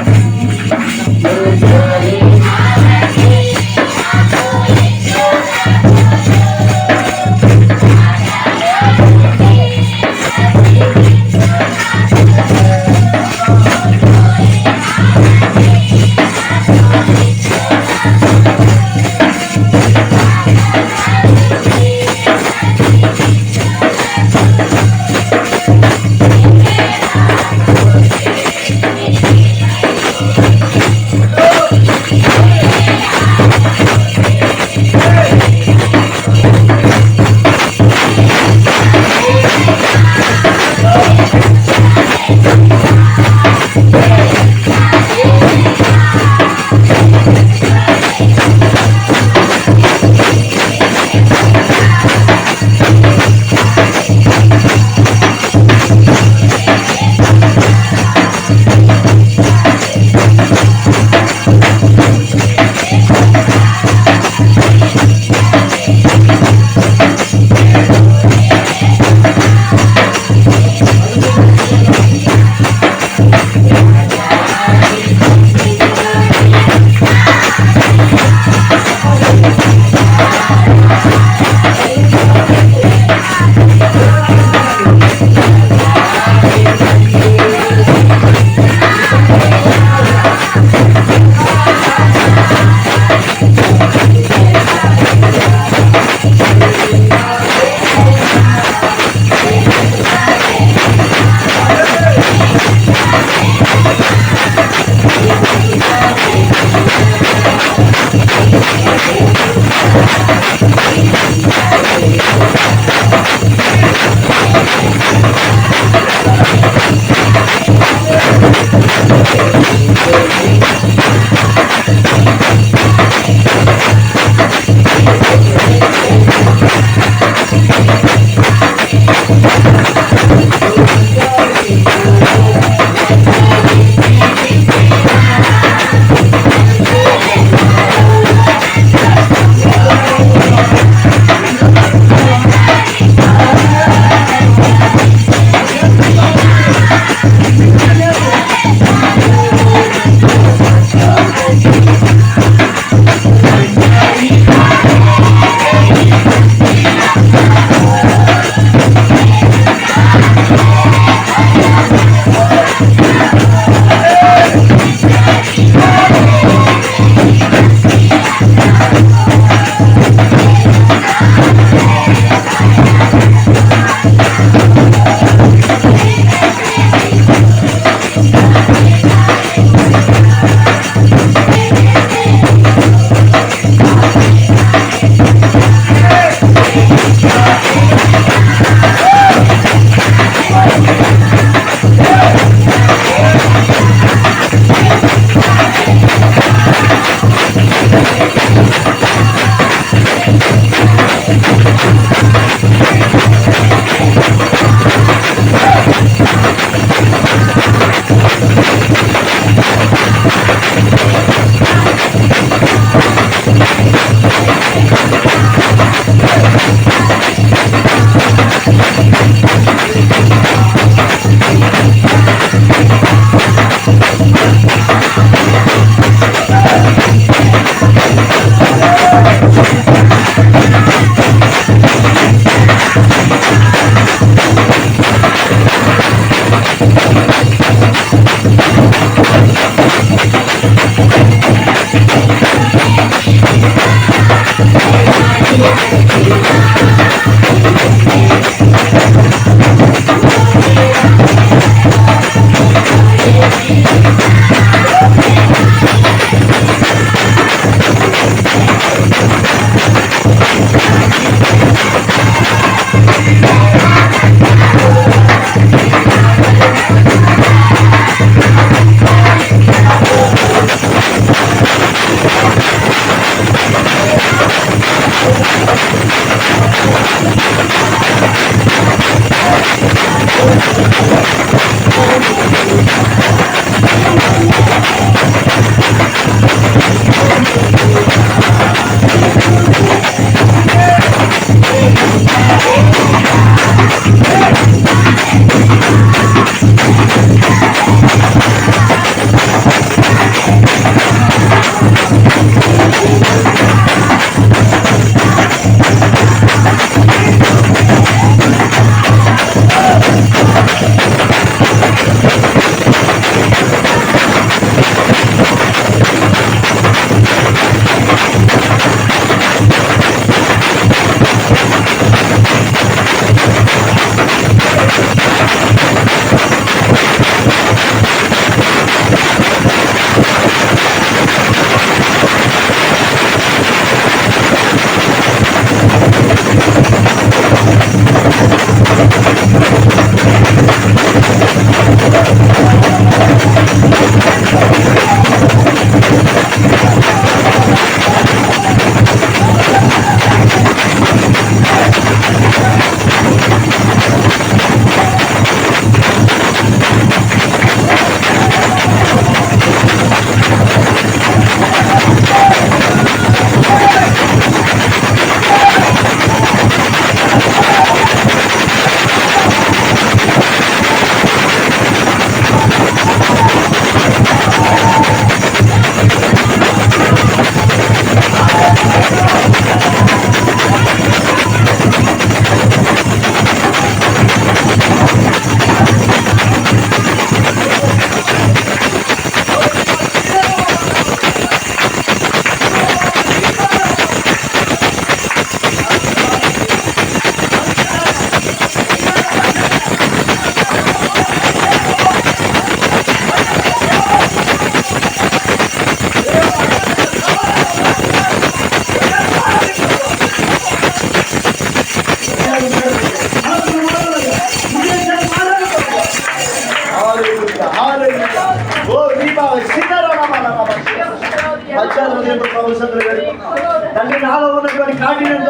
Speaker 3: తండ్రి నాలో ఉన్నటువంటి కాఠిన్యం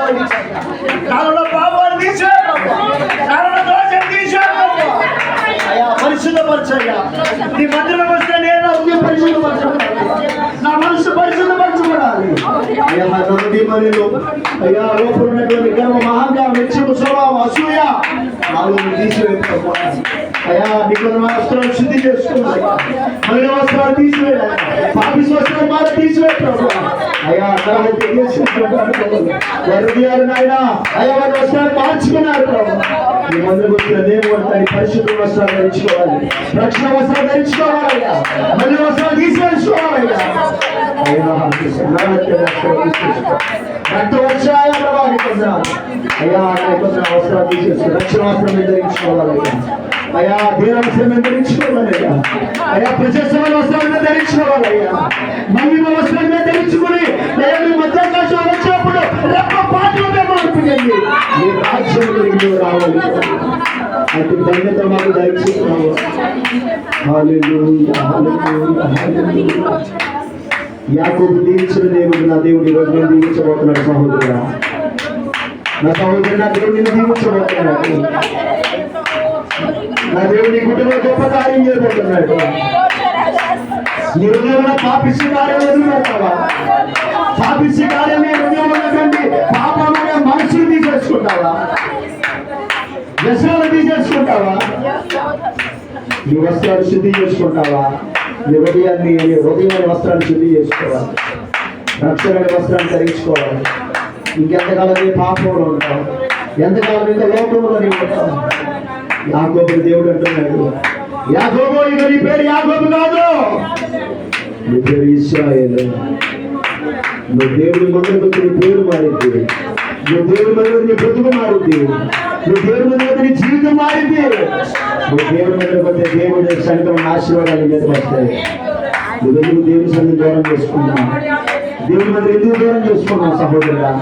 Speaker 3: నాలో పాపాన్ని తీసేయాలి, నాలో దోషం తీసేయాలి. అయ్యా పరిశుద్ధపరచయ్యా, నీ మందిరం వస్తే నేను పరిశుద్ధపరచాలి, నా మనసు పరిశుద్ధపరచబడాలి. అయ్యా మనలో అయ్యా లోపల ఉన్నటువంటి గర్వ మహాంగారం హెచ్చింపు స్వభావం అసూయ నాలో తీసివేసుకోవాలి. అయ్యా నీకు వస్త్రాలు శుద్ధి చేసుకోవాలి, మళ్ళీ వస్త్రాలు తీసివేయాలి, పాపి వస్త్రాలు బాగా తీసివేస్తాడు. అయ్యా హృదయాలు నాయన అయ్యా వారి వస్త్రాలు మార్చుకున్నారు ప్రభు. ఈ మందుకు వచ్చిన దేవుడు దాని పరిశుద్ధ వస్త్రాలు ధరించుకోవాలి, రక్షణ వస్త్రాలు ధరించుకోవాలయ్యా, మళ్ళీ వస్త్రాలు తీసివేసుకోవాలయ్యా. అయ్యా రక్త వచ్చాయ ప్రభావితం అయ్యా వస్త్రాలు తీసేసి రక్షణ వస్త్రం ధరించుకోవాలయ్యా. అయ్యా దేవస్త్రం ధరించుకోవాలయ్యా, అయ్యా ప్రజాస్వామ్య వస్త్రాలను ధరించుకోవాలయ్యా, మహిమ వస్త్రాన్ని ధరించుకుని మధ్యాకాశం వచ్చినప్పుడు రెప్ప పాటలుగా మార్పుకెళ్ళి మీ రాజ్యంలో రావాలి. అటు ధన్యత మాకు ధరించుకున్నావు. హల్లెలూయా హల్లెలూయా హల్లెలూయా. యాకోబు దీవించిన దేవుడు నా దేవుడు ఈరోజు నేను దీవించబోతున్నాడు. సహోదరుడా నా సహోదరు నా దేవుడు నేను దీవించబోతున్నాడు. నా దేవుడి కుటుంబం గొప్ప కార్యం చేయబోతున్నాడు. నీ హృదయంలో పాపిష్టి కార్యం ఎదురుపెడతావా? పాపిష్టి కార్యం నీ హృదయంలో ఉన్నటువంటి పాపమైన మనసును తీసేసుకుంటావా? వ్యసనాలు తీసేసుకుంటావా? నీ వస్త్రాలు శుద్ధి చేసుకుంటావా? నీ హృదయాన్ని వస్త్రాలు శుద్ధి చేసుకోవాలి, రక్షణ వస్త్రాన్ని ధరించుకోవాలి. ఇంకెంతకాలం నీ పాపంలో ఉంటావు, ఎంతకాలం ఇంకా లోకంలో నీ ఉంటావు. యాకోబు దేవుడు అంటున్నాడు, యాకోబు ఇక నీ పేరు యాకోబు కాదు, నీ పేరు ఇశ్రాయేలు. నువ్వు దేవుడి మందిరకు నీ పేరు మారింది. నువ్వు దేవుని మీద నీ బ్రతుకు మారింది, నువ్వు దేవుని మీద నీ జీవితం మారింది. నువ్వు దేవుని మీద పోతే దేవుడి సంఘం ఆశీర్వాదాలు మీద వస్తాయి. నువ్వు ఎందుకు దేవుని సంఘం దూరం చేసుకున్నావు? దేవుని మందిరం ఎందుకు దూరం చేసుకున్నావు సహోదరుడా?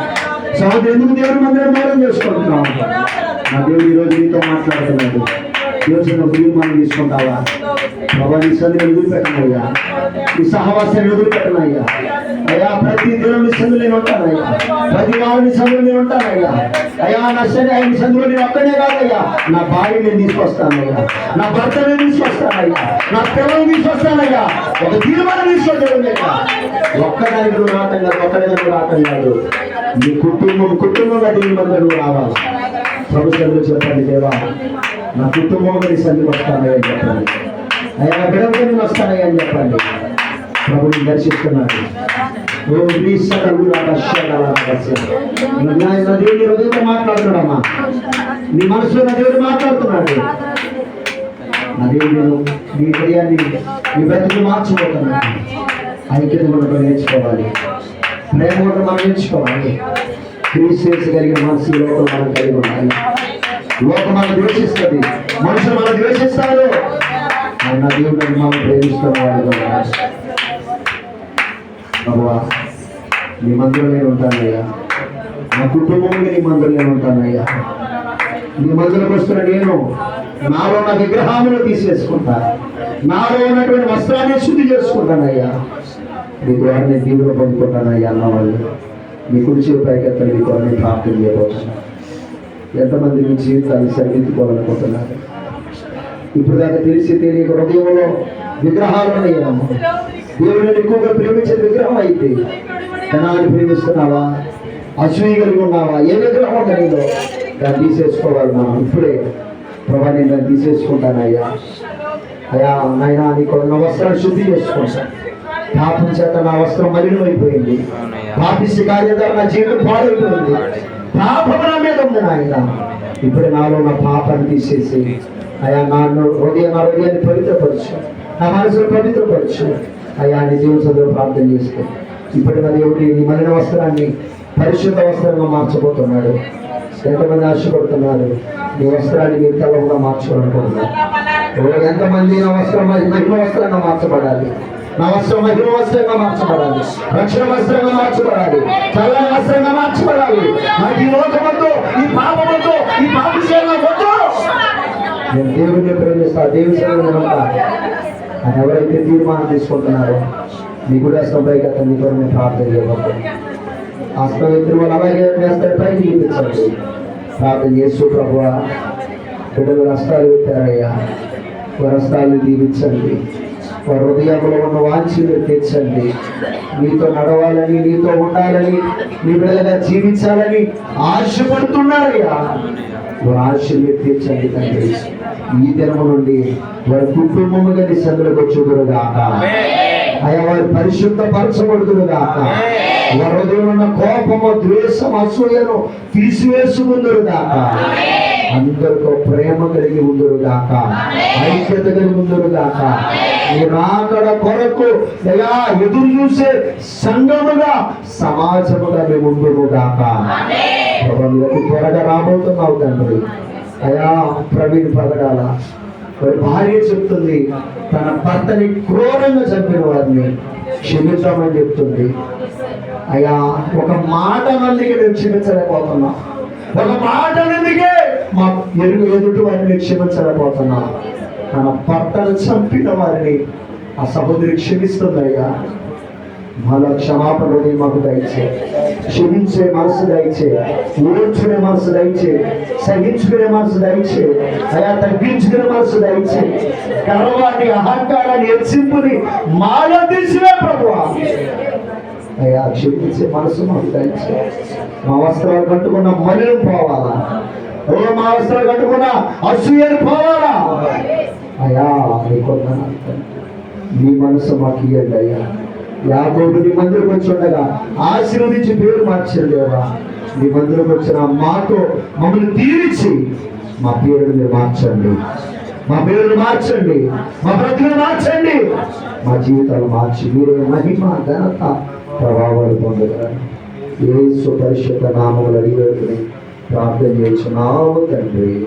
Speaker 3: సహోదరు ఎందుకు దేవుని మందిరం దూరం చేసుకుంటున్నావు? నా దేవుడు ఈరోజు నీతో మాట్లాడుతున్నాడు. దేవుని ప్రియం మనం తీసుకుంటావా? ప్రభా నీ సంధిని వదిలిపెట్టనయ్యా, నీ సహవాసాన్ని వదిలిపెట్టనయ్యా. అయ్యా ప్రతి దినం నీ సందులో నేను ఉంటానయ్యా, ప్రతి వారం నీ సందులో నేను ఉంటానయ్యా. అయ్యా నా శని ఆయన సందులో నేను ఒక్కనే కాదయ్యా, నా భార్య నేను తీసుకొస్తానయ్యా, నా భర్త నేను తీసుకొస్తానయ్యా, నా పిల్లలు తీసుకొస్తానయ్యా. ఒక తీర్మానం తీసుకొచ్చాడయ్యా. ఒక్కదానికి నువ్వు రావటం కాదు, ఒక్కదానికి రావటం కాదు, నీ కుటుంబంగా దేవుని మందిలో నువ్వు రావాలి. ప్రభు సన్నిధిలో చెప్పండి, దేవా నా కుటుంబంగా నీ సన్నిధికి వస్తానయ్యా అని చెప్పండి. అయ్యా నా బిడ్డలతో నేను వస్తానయ్యా అని చెప్పండి. ప్రభుని దర్శిస్తున్నాడు. దేవుని హృదయంతో మాట్లాడుతున్నాడమ్మా, నీ మనసులో నా దేవుడు మాట్లాడుతున్నాడు. నా దేవుడు నీ హృదయాన్ని నీ బ్రతుకు మార్చిపోతున్నాడు. ఐక్యత మనం నేర్చుకోవాలి, ప్రేమ కూడా మనం నేర్చుకోవాలి. క్రీస్తు కలిగిన మనసు ఈ లోకం మనం కలిగి ఉండాలి. లోకం మనం ద్వేషిస్తుంది, మనుషులు మనం ద్వేషిస్తారు. నా దేవుడు మనం ప్రేమిస్తున్నవాడు. ప్రభువా నీ మందిరం నేను ఉంటానయ్యా, నా కుటుంబంలో నీ మందిరం నేను ఉంటానయ్యా. నీ మందిరంకి వస్తున్న నేను నాలో ఉన్న విగ్రహాలను తీసేసుకుంటా, నాలో ఉన్నటువంటి వస్త్రాన్ని శుద్ధి చేసుకుంటానయ్యా. నీ ద్వారా నేను దీవులు పొందుకుంటానయ్యా అన్నవాళ్ళు మీ కుడిచి పైకెత్తని మీ ద్వారా నేను ప్రార్థన చేయబోతున్నాను. ఎంతమంది మీ జీవితాన్ని సరిదిద్దుకోవాలనుకుంటున్నారు? ఇప్పుడు దాకా తెలిసి తెలియక హృదయంలో విగ్రహాలు ఉన్నాయేమో. దేవుడిని ఎక్కువగా ప్రేమించే విగ్రహం అయితే ధనాన్ని ప్రేమిస్తున్నావా? అసూయ కలిగి ఉన్నావా? ఏ విగ్రహం ఉందా నీలో? దాన్ని తీసేసుకోవాలి మనం ఇప్పుడే. ప్రభా నేను దాన్ని తీసేసుకుంటానయ్యా. అయ్యా నాయనా నీకు నా వస్త్రాన్ని శుద్ధి చేసుకుంటా. పాపం చేత నా వస్త్రం మలినమైపోయింది, పాపిష్టి కార్యం ద్వారా నా జీవితం పాడైపోయింది. పాపం నా మీద ఉంది నాయన. ఇప్పుడు నాలో నా పాపాన్ని తీసేసి అయ్యా నా హృదయాన్ని పవిత్రపరచు, నా మనసును పవిత్రపరచు. అయ్యా నీ జీవితంలో ప్రార్థన చేసుకో. ఇప్పుడు నా దేవుడి నీ మలిన వస్త్రాన్ని పరిశుద్ధ వస్త్రంగా మార్చబోతున్నాడు. ఎంతమంది ఆశపడుతున్నారు నీ వస్త్రాన్ని మీరు తెల్లగా మార్చుకోవాలనుకుంటున్నారు? ఎంతమంది నా వస్త్రం మహిమ వస్త్రంగా మార్చబడాలి, నా వస్త్రం మహిమ వస్త్రంగా మార్చబడాలి, రక్షణ వస్త్రంగా మార్చబడాలి, చల్లని వస్త్రంగా మార్చబడాలి. నాకు ఈ లోకమంతో ఈ పాపమంతో ఈ పాపసేవ వద్దు. నేను దేవుడిని ప్రేమిస్తా, దేవుని సేవలు ఉంటా అని ఎవరైతే తీర్మానం తీసుకుంటున్నారో మీ కూడా అస్తంపైకి అతన్ని కూడా నేను ప్రార్థన చేయబోతున్నాను. అస్తం ఎత్తున వాళ్ళు అలాగే వేస్తారు, పైకి చూపించండి. ప్రార్థన చేస్తూ ప్రభువా బిడ్డలు రస్తాలు పెట్టారయ్యా, వారి రస్తాలు దీవించండి. వారి హృదయంలో ఉన్న వాంఛలు తీర్చండి. నీతో నడవాలని, నీతో ఉండాలని, నీ బిడ్డలుగా జీవించాలని ఆశపడుతున్నారయ్యా. వారి ఆశలు తీర్చండి తండ్రి. ఈ దినము నుండి వారి కుటుంబముగా నీ సందులకు వచ్చుదురుగాక. అయ్యా వారి పరిశుద్ధపరచబడుదురుగాక. వారి హృదయంలో ఉన్న కోపము, ద్వేషం, అసూయను తీసివేసుకుందురుగాక. అందరితో ప్రేమ కలిగి ఉందురుగాక, ఐక్యత కలిగి ఉందురుగాక. నీ రాకడ కొరకు అయ్యా ఎదురు చూసే సంఘముగా, సమాజముగా మేము ఉందురుగాక. ప్రభు త్వరగా రాబోతున్నావు తండ్రి. అయ్యా ప్రవీణ్ పగడాల వారి భార్య చెప్తుంది, తన భర్తని క్రూరంగా చంపిన వారిని క్షమించామని చెప్తుంది. అయ్యా ఒక మాట మందికి మేము క్షమించలేకపోతున్నాం, ఒక మాట మందికే మా ఎదుటి వారిని క్షమించలేకపోతున్నాం. తన భర్తను చంపిన వారిని ఆ సహోదరి క్షమిస్తుందయ్యా. మాలో క్షమాపణ మాకు దయచే, క్షమించే మనసు దయచే, ఓర్చుకునే మనసు దయచే, సహించుకునే మనసు దయచే, అయా తగ్గించుకునే మనసు దయచే. గర్వాన్ని, అహంకారాన్ని, హెచ్చింపుని మాలో తీసివే ప్రభువా. అయ్యా క్షమించే మనసు మాకు దయచే. మా వస్త్రాలు కట్టుకున్న మలినం పోవాలా, మా వస్త్రాలు కట్టుకున్న అసూయలు పోవాలా. అయ్యా నీకున్న నీ మనసు మాకు ఇయ్యండి అయ్యా. యాకోబు నీ మందిరకు వచ్చి ఉండగా ఆశీర్వదించి పేరు మార్చారు దేవా. నీ మందిరకు వచ్చిన మాతో మమ్మల్ని తీర్చి మా పేరును మీరు మార్చండి, మా పేరును మార్చండి, మా బ్రతుకును మార్చండి, మా జీవితాలు మార్చి మీరే మహిమ, ఘనత, ప్రభావాలు పొందగలరు. యేసు పరిశుద్ధ నామములు అడిగి వేడుకుని ప్రార్థన చేస్తున్నావు తండ్రి.